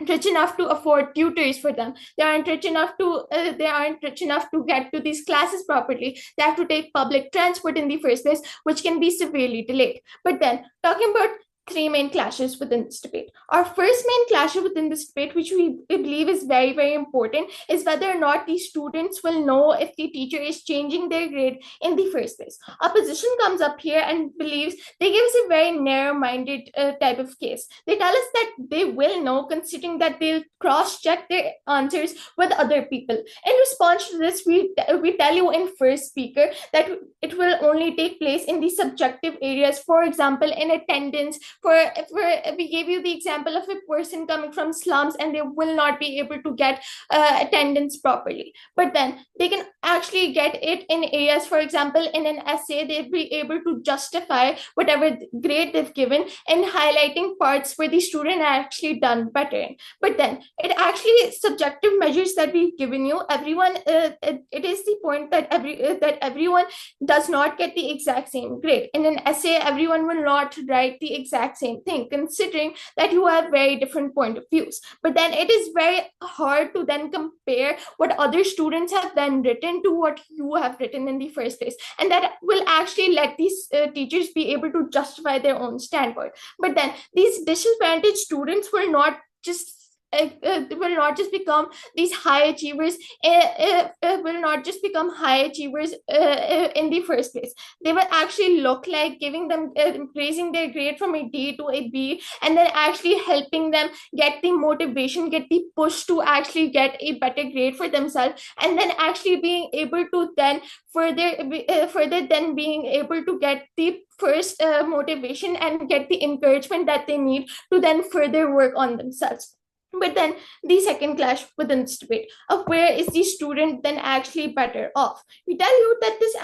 rich enough to afford tutors for them. They aren't rich enough to get to these classes properly. They have to take public transport in the first place, which can be severely delayed. But then, talking about three main clashes within this debate. Our first main clash within this debate, which we believe is very, very important, is whether or not the students will know if the teacher is changing their grade in the first place. Opposition comes up here and believes, they give us a very narrow-minded type of case. They tell us that they will know, considering that they'll cross-check their answers with other people. In response to this, we tell you in first speaker that it will only take place in the subjective areas, for example, in attendance. We gave you the example of a person coming from slums and they will not be able to get attendance properly. But then they can actually get it in areas, for example, in an essay, they'll be able to justify whatever grade they've given and highlighting parts where the student actually done better in. But then it actually subjective measures that we've given you, everyone, it is the point that everyone does not get the exact same grade. In an essay, everyone will not write the exact same thing, considering that you have very different point of views. But then it is very hard to then compare what other students have then written to what you have written in the first place, and that will actually let these teachers be able to justify their own standpoint. But then these disadvantaged students will not just become these high achievers. Will not just become high achievers in the first place. They will actually look like giving them raising their grade from a D to a B, and then actually helping them get the motivation, get the push to actually get a better grade for themselves, and then actually being able to then further then being able to get the first motivation and get the encouragement that they need to then further work on themselves. But then the second clash within this debate of where is the student then actually better off. We tell you that this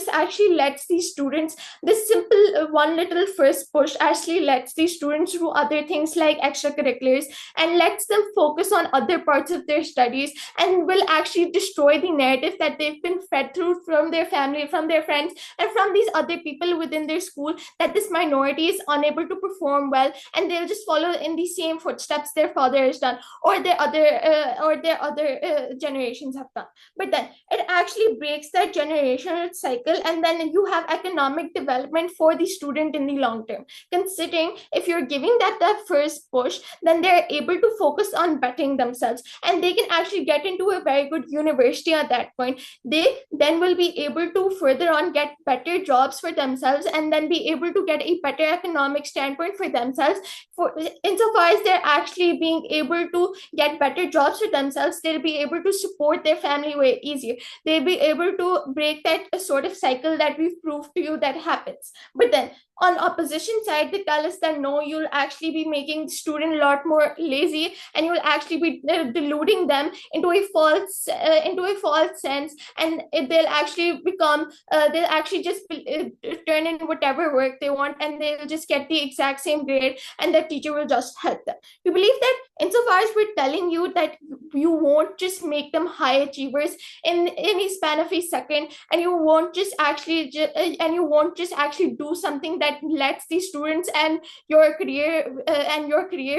actually lets the students, this simple one little first push actually lets the students do other things like extracurriculars and lets them focus on other parts of their studies, and will actually destroy the narrative that they've been fed through from their family, from their friends, and from these other people within their school, that this minority is unable to perform well and they'll just follow in the same footsteps their father has done or their other generations have done. But then it actually breaks that generational cycle, and then you have economic development for the student in the long term. Considering if you're giving that first push, then they're able to focus on bettering themselves, and they can actually get into a very good university at that point. They then will be able to further on get better jobs for themselves, and then be able to get a better economic standpoint for themselves. For insofar as they're actually being able to get better jobs for themselves, they'll be able to support their family way easier. They'll be able to break that sort of cycle that we've proved to you that happens. But then on opposition side, they tell us that no, you'll actually be making the student a lot more lazy, and you'll actually be deluding them into a false sense, and they'll actually just turn in whatever work they want, and they'll just get the exact same grade, and the teacher will just help them. We believe that insofar as we're telling you that you won't just make them high achievers in a span of a second, and you won't just actually do something that lets the students and your career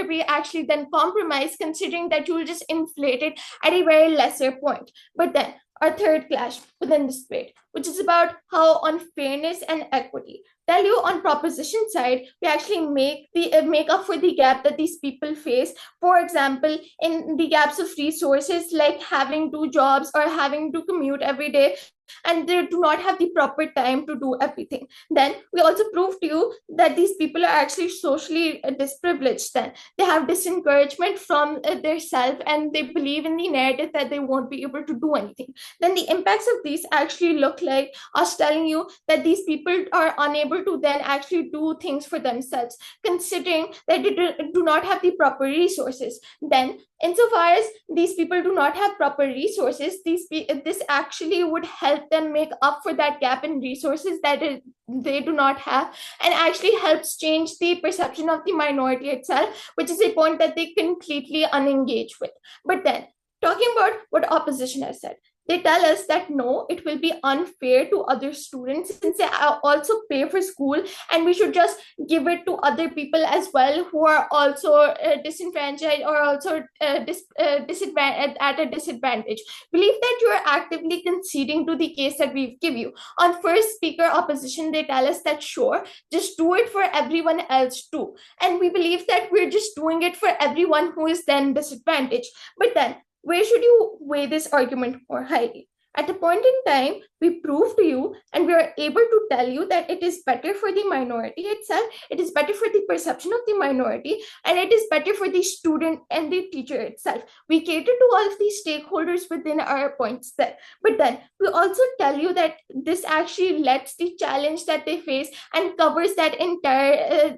be actually then compromised, considering that you'll just inflate it at a very lesser point. But then our third clash within this debate, which is about how unfairness and equity. Tell you on proposition side, we actually make up for the gap that these people face. For example, in the gaps of resources, like having two jobs or having to commute every day and they do not have the proper time to do everything. Then we also prove to you that these people are actually socially disprivileged. Then they have disencouragement from their self, and they believe in the narrative that they won't be able to do anything. Then the impacts of these actually look like us telling you that these people are unable to then actually do things for themselves, considering that they do not have the proper resources. Then insofar as these people do not have proper resources, this actually would help them make up for that gap in resources that they do not have, and actually helps change the perception of the minority itself, which is a point that they completely unengage with. But then, talking about what opposition has said, they tell us that no, it will be unfair to other students since they also pay for school, and we should just give it to other people as well who are also disenfranchised or also at a disadvantage. Believe that you are actively conceding to the case that we give you. On first speaker opposition, they tell us that sure, just do it for everyone else too. And we believe that we're just doing it for everyone who is then disadvantaged. But then, where should you weigh this argument more highly? At a point in time, we prove to you and we are able to tell you that it is better for the minority itself, it is better for the perception of the minority, and it is better for the student and the teacher itself. We cater to all of these stakeholders within our points there. But then we also tell you that this actually lets the challenge that they face and covers that entire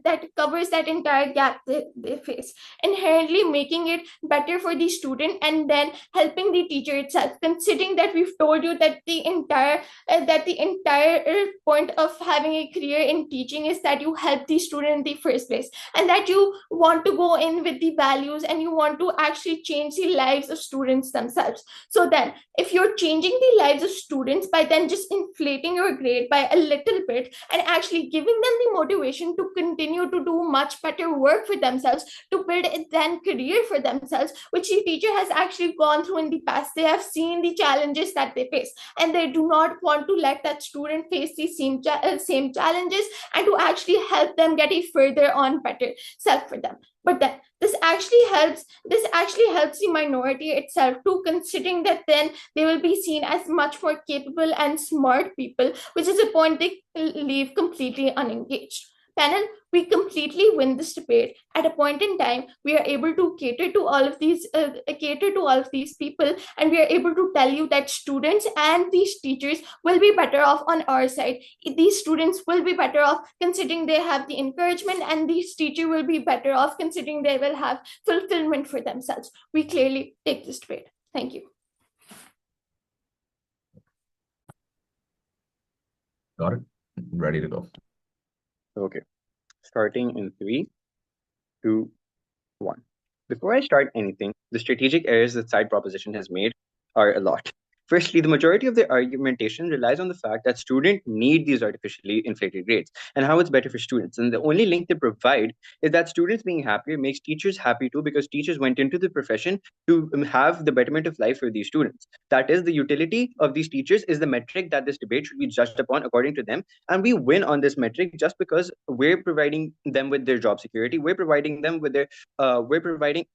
gap they face, inherently making it better for the student and then helping the teacher itself, considering that we've told you that the entire point of having a career in teaching is that you help the student in the first place, and that you want to go in with the values and you want to actually change the lives of students themselves. So then if you're changing the lives of students by then just inflating your grade by a little bit and actually giving them the motivation to continue to do much better work for themselves, to build a then career for themselves, which the teacher has actually gone through in the past, they have seen the challenges that they face, and they do not want to let that student face the same challenges, and to actually help them get a further on better self for them. But then this actually helps the minority itself too, considering that then they will be seen as much more capable and smart people, which is a point they leave completely unengaged. Panel, we completely win this debate. At a point in time, we are able to cater to all of these people, and we are able to tell you that students and these teachers will be better off on our side. These students will be better off considering they have the encouragement, and these teachers will be better off considering they will have fulfillment for themselves. We clearly take this debate. Thank you. Got it. Ready to go. Okay, starting in 3, 2, 1. Before I start anything, the strategic errors that side proposition has made are a lot. Firstly, the majority of their argumentation relies on the fact that students need these artificially inflated grades and how it's better for students. And the only link they provide is that students being happier makes teachers happy too, because teachers went into the profession to have the betterment of life for these students. That is, the utility of these teachers is the metric that this debate should be judged upon according to them. And we win on this metric just because we're providing them with their job security. We're providing them with we're providing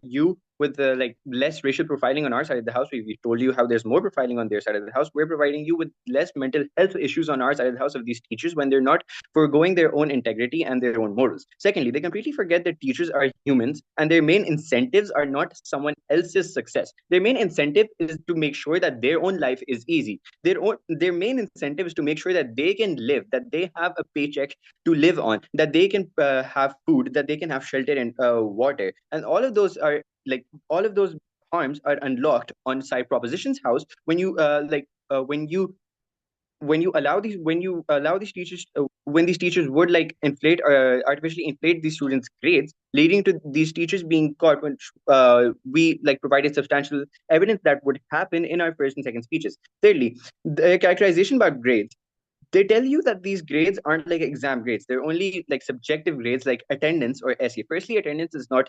you with like less racial profiling on our side of the house. We told you how there's more profiling on their side of the house. We're providing you with less mental health issues on our side of the house of these teachers when they're not foregoing their own integrity and their own morals. Secondly, they completely forget that teachers are humans and their main incentives are not someone else's success. Their main incentive is to make sure that their own life is easy. Their main incentive is to make sure that they can live, that they have a paycheck to live on, that they can have food, that they can have shelter and water. And all of those harms are unlocked on side proposition's house when you allow these teachers, when these teachers would like artificially inflate these students' grades, leading to these teachers being caught when we like provided substantial evidence that would happen in our first and second speeches. Thirdly, the characterization about grades They tell you that these grades aren't like exam grades. They're only like subjective grades like attendance or SE. Firstly, attendance is not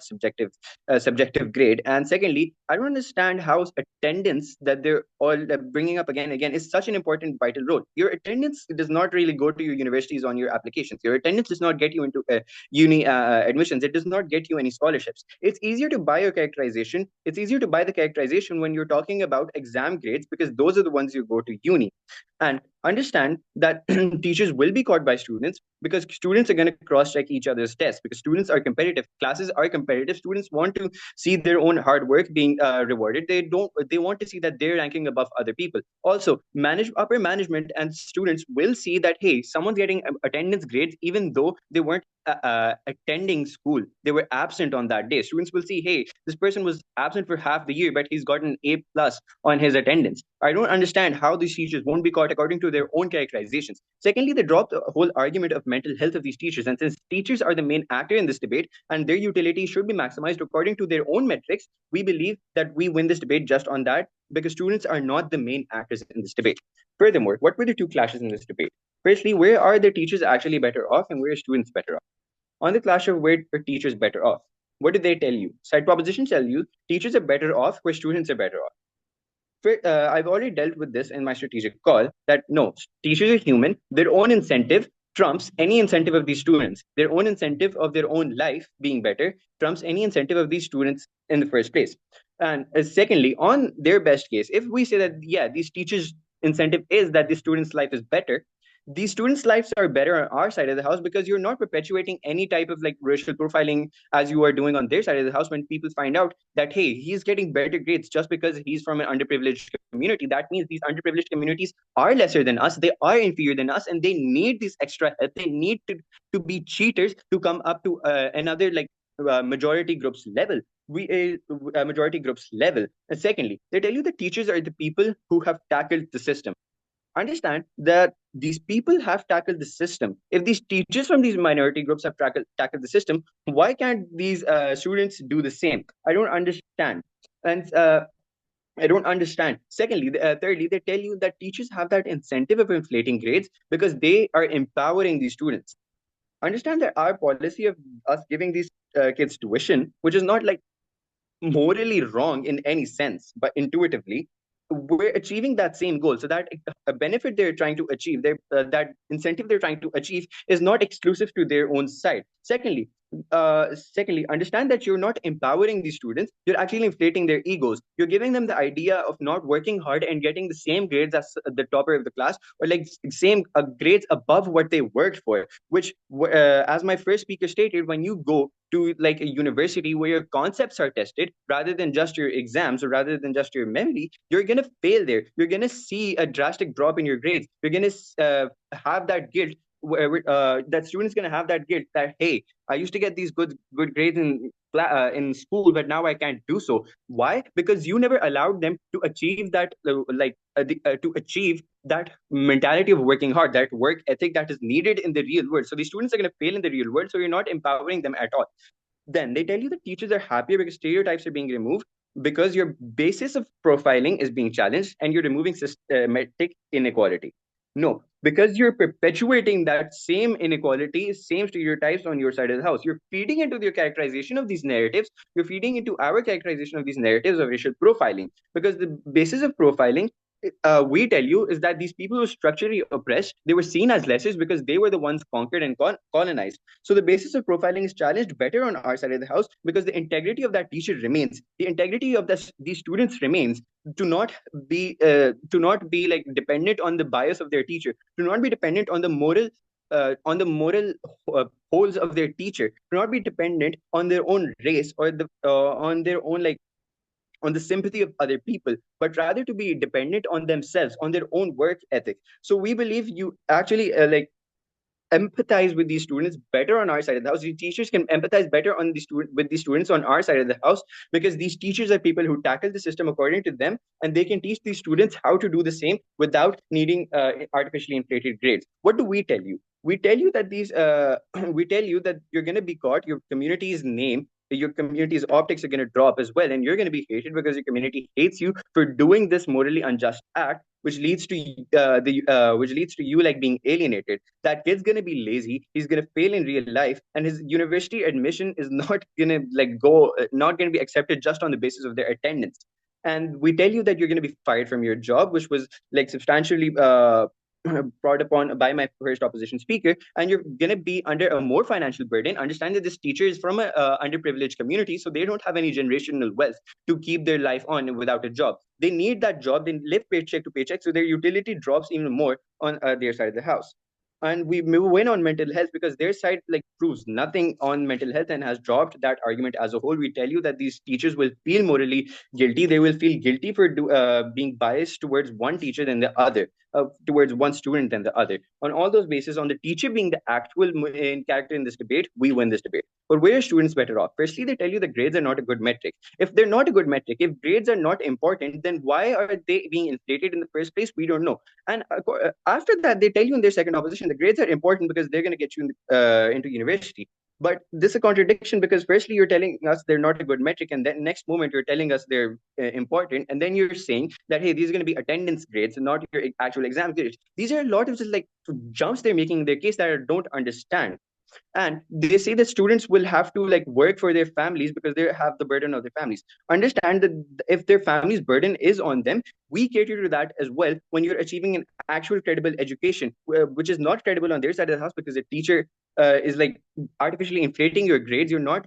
a subjective grade. And secondly, I don't understand how attendance that they're all bringing up again and again is such an important vital role. Your attendance does not really go to your universities on your applications. Your attendance does not get you into uni admissions. It does not get you any scholarships. It's easier to buy your characterization. It's easier to buy the characterization when you're talking about exam grades, because those are the ones you go to uni. And understand that teachers will be caught by students, because students are going to cross check each other's tests, because students are competitive, classes are competitive, students want to see their own hard work being rewarded. They want to see that they're ranking above other people. Also, upper management and students will see that, hey, someone's getting attendance grades even though they weren't attending school, they were absent on that day. Students will see, hey, this person was absent for half the year but he's got an A plus on his attendance. I don't understand how these teachers won't be caught according to their own characterizations. Secondly, they drop the whole argument of mental health of these teachers. And since teachers are the main actor in this debate and their utility should be maximized according to their own metrics, we believe that we win this debate just on that, because students are not the main actors in this debate. Furthermore, what were the two clashes in this debate? Firstly, where are the teachers actually better off and where are students better off? On the clash of where are teachers better off, what do they tell you? Side propositions tell you teachers are better off where students are better off. I've already dealt with this in my strategic call that no, teachers are human. Their own incentive trumps any incentive of these students. Their own incentive of their own life being better trumps any incentive of these students in the first place. And secondly, on their best case, if we say that, yeah, these teachers' incentive is that the student's life is better, these students' lives are better on our side of the house, because you're not perpetuating any type of like racial profiling as you are doing on their side of the house. When people find out that, hey, he's getting better grades just because he's from an underprivileged community, that means these underprivileged communities are lesser than us, they are inferior than us, and they need this extra help. They need to be cheaters to come up to another like majority groups level. Majority groups level. And secondly, they tell you that teachers are the people who have tackled the system. Understand that these people have tackled the system. If these teachers from these minority groups have tackled the system, why can't these students do the same? I don't understand. And I don't understand. Secondly, thirdly, they tell you that teachers have that incentive of inflating grades because they are empowering these students. Understand that our policy of us giving these kids tuition, which is not like morally wrong in any sense, but intuitively, we're achieving that same goal. So that a benefit they're trying to achieve, that incentive they're trying to achieve is not exclusive to their own side. Secondly, understand that you're not empowering these students, you're actually inflating their egos. You're giving them the idea of not working hard and getting the same grades as the topper of the class, or like same grades above what they worked for, which as my first speaker stated, when you go to like a university where your concepts are tested rather than just your exams or rather than just your memory, you're going to fail there. You're going to see a drastic drop in your grades. You're going to have that guilt that student's going to have that guilt that, hey, I used to get these good grades in school, but now I can't do so. Why? Because you never allowed them to achieve that to achieve that mentality of working hard, that work ethic that is needed in the real world. So these students are going to fail in the real world, so you're not empowering them at all. Then they tell you that teachers are happier because stereotypes are being removed, because your basis of profiling is being challenged and you're removing systematic inequality. No, because you're perpetuating that same inequality, same stereotypes on your side of the house. You're feeding into your characterization of these narratives. You're feeding into our characterization of these narratives of racial profiling, because the basis of profiling, we tell you, is that these people who structurally oppressed, they were seen as lessers because they were the ones conquered and colonized. So the basis of profiling is challenged better on our side of the house, because the integrity of that teacher remains, the integrity of these students remains, to not be like dependent on the bias of their teacher, to not be dependent on the moral holes of their teacher, to not be dependent on their own race or on their own like on the sympathy of other people, but rather to be dependent on themselves, on their own work ethic. So we believe you actually empathize with these students better on our side of the house. These teachers can empathize better on with these students on our side of the house, because these teachers are people who tackle the system according to them, and they can teach these students how to do the same without needing artificially inflated grades. What do we tell you? We tell you that we tell you that you're going to be caught, your community's name your community's optics are going to drop as well, and you're going to be hated because your community hates you for doing this morally unjust act, which leads to which leads to you like being alienated. That kid's going to be lazy, he's going to fail in real life, and his university admission is not going to not going to be accepted just on the basis of their attendance. And we tell you that you're going to be fired from your job, which was like substantially brought upon by my first opposition speaker, and you're going to be under a more financial burden. Understand that this teacher is from a underprivileged community, so they don't have any generational wealth to keep their life on without a job. They need that job, they live paycheck to paycheck, so their utility drops even more on their side of the house. And we move in on mental health because their side like proves nothing on mental health and has dropped that argument as a whole. We tell you that these teachers will feel morally guilty. They will feel guilty for being biased towards one teacher than the other, towards one student than the other. On all those bases, on the teacher being the actual main character in this debate, we win this debate. But where are students better off? Firstly, they tell you the grades are not a good metric. If they're not a good metric, if grades are not important, then why are they being inflated in the first place? We don't know. And after that, they tell you in their second opposition, the grades are important because they're going to get you into university. But this is a contradiction because firstly, you're telling us they're not a good metric, and then next moment you're telling us they're important, and then you're saying that, hey, these are going to be attendance grades and not your actual exam grades. These are a lot of just like jumps they're making in their case that I don't understand. And they say that students will have to like work for their families because they have the burden of their families. Understand that if their family's burden is on them, we cater to that as well when you're achieving an actual credible education, which is not credible on their side of the house because the teacher is like artificially inflating your grades. You're not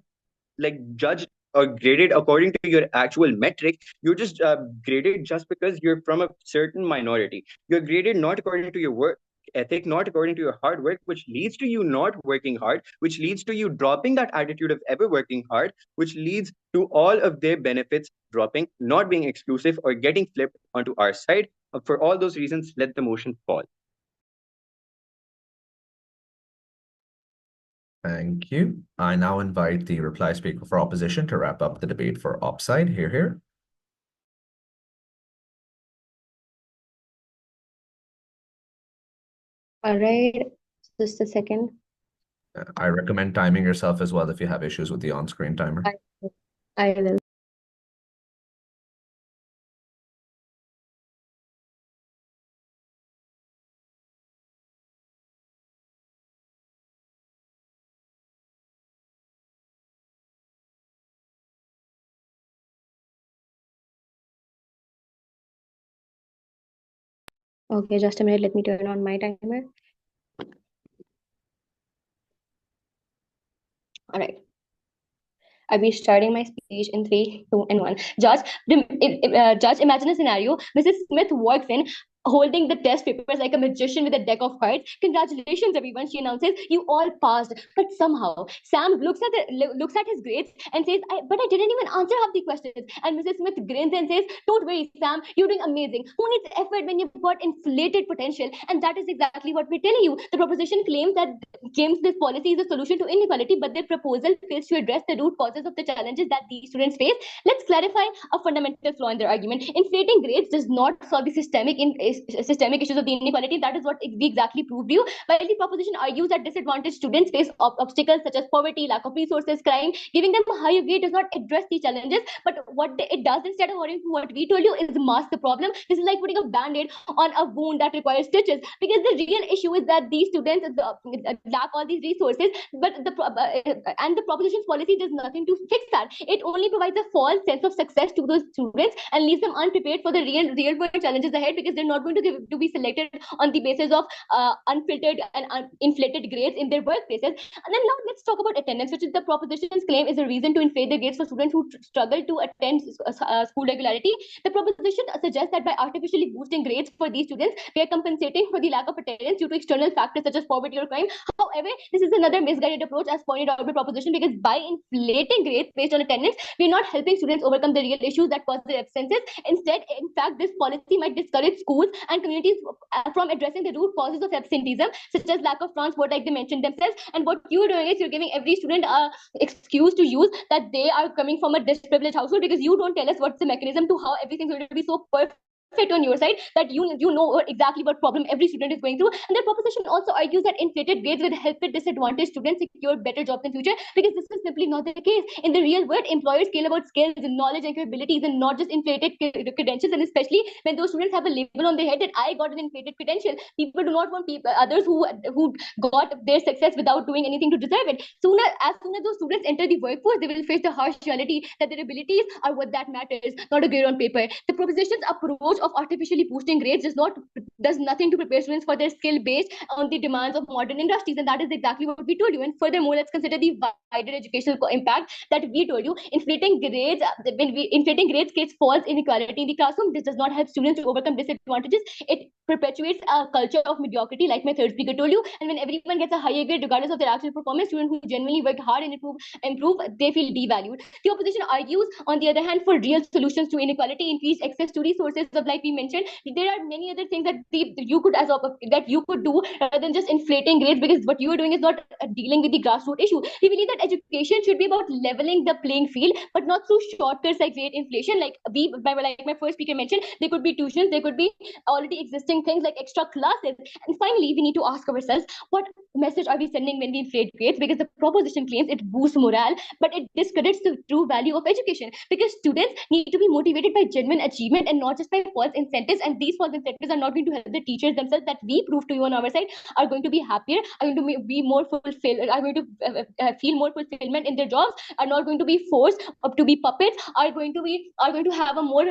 like judged or graded according to your actual metric. You're just graded just because you're from a certain minority. You're graded not according to your work ethic, not according to your hard work, which leads to you not working hard, which leads to you dropping that attitude of ever working hard, which leads to all of their benefits dropping, not being exclusive or getting flipped onto our side. For all those reasons, let the motion fall. Thank you. I now invite the reply speaker for opposition to wrap up the debate for op side. Hear, hear. All right, just a second. I recommend timing yourself as well if you have issues with the on-screen timer. I will. Okay, just a minute. Let me turn on my timer. All right. I'll be starting my speech in 3, 2, and 1. Judge, imagine a scenario. Mrs. Smith walks in holding the test papers like a magician with a deck of cards. Congratulations, everyone, she announces. You all passed. But somehow, Sam looks at his grades and says, but I didn't even answer half the questions. And Mrs. Smith grins and says, don't worry, Sam, you're doing amazing. Who needs effort when you've got inflated potential? And that is exactly what we're telling you. The proposition claims this policy is a solution to inequality, but their proposal fails to address the root causes of the challenges that these students face. Let's clarify a fundamental flaw in their argument. Inflating grades does not solve the systemic issues of the inequality. That is what we exactly proved you. While the proposition argues that disadvantaged students face obstacles such as poverty, lack of resources, crime, giving them a higher grade does not address these challenges. But what it does instead, according to what we told you, is mask the problem. This is like putting a band-aid on a wound that requires stitches, because the real issue is that these students lack all these resources, but the proposition's policy does nothing to fix that. It only provides a false sense of success to those students and leaves them unprepared for the real world challenges ahead, because they're not going to be selected on the basis of unfiltered and inflated grades in their workplaces. And then now let's talk about attendance, which is the proposition's claim is a reason to inflate the grades for students who struggle to attend school regularity. The proposition suggests that by artificially boosting grades for these students, we are compensating for the lack of attendance due to external factors such as poverty or crime. However, this is another misguided approach as pointed out by proposition, because by inflating grades based on attendance, we're not helping students overcome the real issues that cause their absences. Instead, in fact, this policy might discourage schools and communities from addressing the root causes of absenteeism, such as lack of transport, like they mentioned themselves. And what you're doing is you're giving every student an excuse to use that they are coming from a disprivileged household, because you don't tell us what's the mechanism to how everything's going to be so perfect perfect on your side, that you know exactly what problem every student is going through. And the proposition also argues that inflated grades will help the disadvantaged students secure better jobs in future, because this is simply not the case. In the real world, employers care about skills and knowledge and capabilities, and not just inflated credentials. And especially when those students have a label on their head that I got an inflated credential, people do not want others who got their success without doing anything to deserve it. As soon as those students enter the workforce, they will face the harsh reality that their abilities are what that matters, not a grade on paper. The proposition's approach of artificially boosting grades does nothing to prepare students for their skill based on the demands of modern industries, and that is exactly what we told you. And furthermore, let's consider the wider educational impact that we told you. Inflating grades creates false inequality in the classroom. This does not help students to overcome disadvantages. It perpetuates a culture of mediocrity, like my third speaker told you. And when everyone gets a higher grade, regardless of their actual performance, students who genuinely worked hard and improve, they feel devalued. The opposition argues, on the other hand, for real solutions to inequality, increased access to resources of, like we mentioned. There are many other things that you could do rather than just inflating grades, because what you are doing is not dealing with the grassroots issue. We believe that education should be about leveling the playing field, but not through shortcuts like grade inflation. Like my first speaker mentioned, there could be tuitions, there could be already existing things like extra classes. And finally, we need to ask ourselves, what message are we sending when we inflate grades? Because the proposition claims it boosts morale, but it discredits the true value of education, because students need to be motivated by genuine achievement and not just by false incentives. And these false incentives are not going to help the teachers themselves, that we prove to you on our side, are going to be happier, are going to be more fulfilled, are going to feel more fulfillment in their jobs, are not going to be forced to be puppets, are going to have a more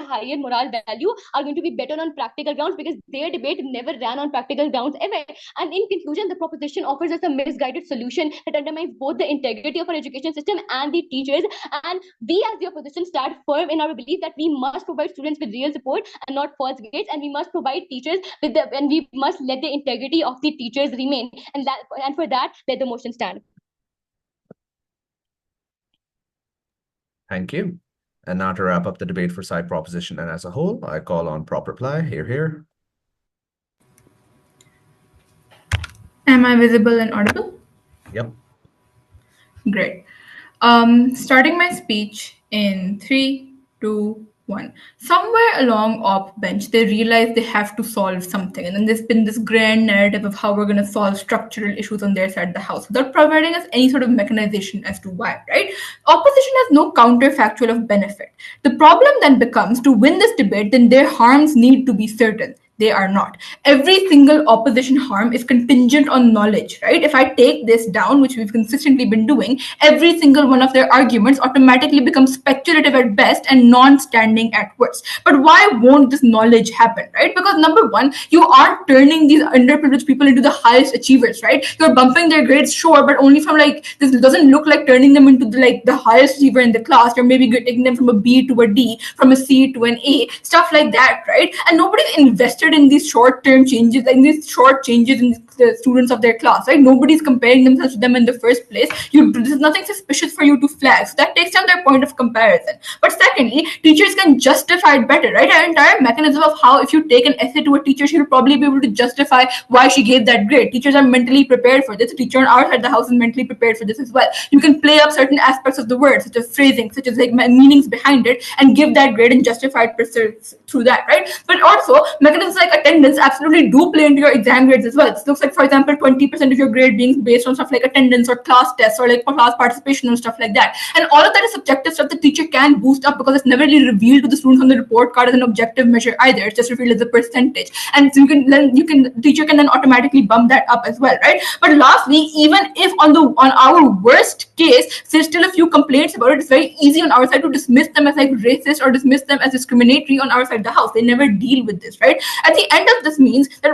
higher moral value, are going to be better on practical grounds, because their debate never ran on practical grounds ever. And in conclusion, the proposition offers us a misguided solution that undermines both the integrity of our education system and the teachers. And we as the opposition stand firm in our belief that we must provide students with real support and not false grades, and we must provide teachers and we must let the integrity of the teachers remain. And for that, let the motion stand. Thank you. And now to wrap up the debate for side proposition and as a whole, I call on prop reply. Here. Am I visible and audible? Yep. Great. Starting my speech in 3, 2, 1. Somewhere along op bench, they realize they have to solve something. And then there's been this grand narrative of how we're going to solve structural issues on their side of the house without providing us any sort of mechanization as to why, right? Opposition has no counterfactual of benefit. The problem then becomes, to win this debate, then their harms need to be certain. They are not. Every single opposition harm is contingent on knowledge, right? If I take this down, which we've consistently been doing, every single one of their arguments automatically becomes speculative at best and non-standing at worst. But why won't this knowledge happen, right? Because number one, you are turning these underprivileged people into the highest achievers, right? You're bumping their grades, sure, but only from this doesn't look like turning them into the highest achiever in the class. You're maybe taking them from a B to a D, from a C to an A, stuff like that, right? And nobody's invested in these short-term changes, like these short changes in the students of their class, right? Nobody's comparing themselves to them in the first place. There's nothing suspicious for you to flag. So that takes down their point of comparison. But secondly, teachers can justify it better, right? Our entire mechanism of how, if you take an essay to a teacher, she'll probably be able to justify why she gave that grade. Teachers are mentally prepared for this. A teacher on our side of the house is mentally prepared for this as well. You can play up certain aspects of the word, such as phrasing, such as meanings behind it, and give that grade and justify it through that, right? But also, mechanisms like attendance absolutely do play into your exam grades as well. It looks like, for example, 20% of your grade being based on stuff like attendance or class tests or class participation and stuff like that. And all of that is subjective stuff the teacher can boost up, because it's never really revealed to the students on the report card as an objective measure either. It's just revealed as a percentage. And so teacher can then automatically bump that up as well, right? But lastly, even if on our worst case, there's still a few complaints about it, it's very easy on our side to dismiss them as racist or dismiss them as discriminatory on our side of the house. They never deal with this, right? At the end of this means that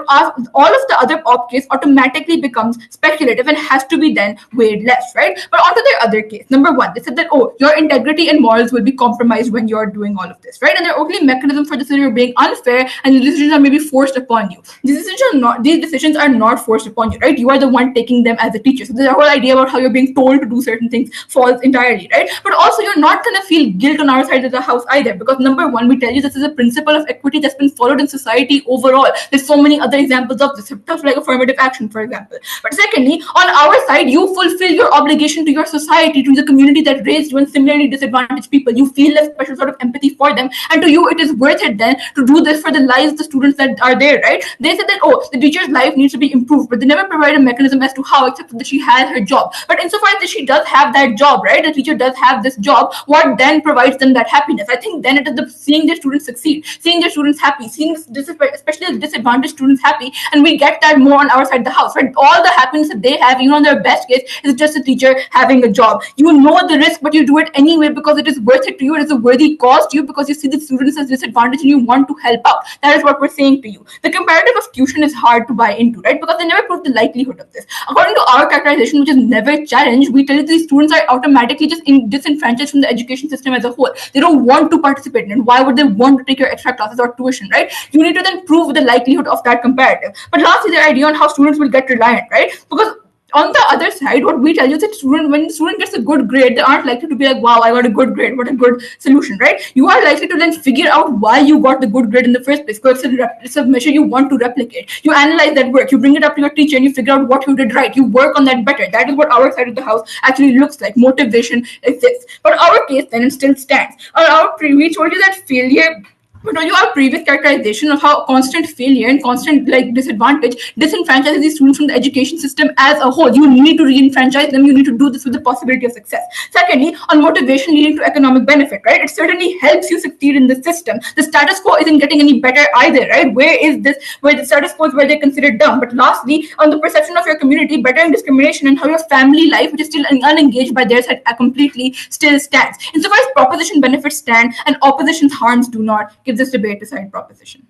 all of the other op case automatically becomes speculative and has to be then weighed less, right? But onto their other case. Number one, they said that, your integrity and morals will be compromised when you're doing all of this, right? And their only mechanism for this is you're being unfair and the decisions are maybe forced upon you. These decisions are not forced upon you, right? You are the one taking them as a teacher. So the whole idea about how you're being told to do certain things falls entirely, right? But also, you're not going to feel guilt on our side of the house either, because number one, we tell you this is a principle of equity that's been followed in society overall. There's so many other examples of this, stuff like affirmative affirmative action, for example. But secondly, on our side, you fulfill your obligation to your society, to the community that raised you, and similarly disadvantaged people. You feel a special sort of empathy for them, and to you, it is worth it then to do this for the lives of the students that are there, right? They said that, oh, the teacher's life needs to be improved, but they never provide a mechanism as to how, except that she has her job. But insofar as she does have that job, right, the teacher does have this job, what then provides them that happiness? I think then it is the seeing their students succeed, seeing their students happy, seeing this, especially the disadvantaged students happy, and we get that more on our side of the house, right? All the happiness that they have, even on their best case, is just a teacher having a job. You know the risk, but you do it anyway because it is worth it to you. It is a worthy cause to you because you see the students as disadvantaged and you want to help out. That is what we're saying to you. The comparative of tuition is hard to buy into, right? Because they never prove the likelihood of this. According to our characterization, which is never challenged, we tell you these students are automatically just disenfranchised from the education system as a whole. They don't want to participate in it. Why would they want to take your extra classes or tuition, right? You need to then prove the likelihood of that comparative. But lastly, the idea on how students will get reliant, right? Because on the other side, what we tell you is that when the student gets a good grade, they aren't likely to be like, wow, I got a good grade, what a good solution, right? You are likely to then figure out why you got the good grade in the first place, because it's a measure you want to replicate. You analyze that work, you bring it up to your teacher, and you figure out what you did right. You work on that better. That is what our side of the house actually looks like. Motivation exists. But our case then it still stands. We told you that failure. But when you have previous characterization of how constant failure and constant disadvantage disenfranchises these students from the education system as a whole, you need to re-enfranchise them. You need to do this with the possibility of success. Secondly, on motivation leading to economic benefit, right? It certainly helps you succeed in the system. The status quo isn't getting any better either, right? Where the status quo is where they're considered dumb. But lastly, on the perception of your community, bettering discrimination and how your family life, which is still unengaged by their side, completely still stands. Insofar as proposition benefits stand and opposition's harms do not, give this debate a side proposition.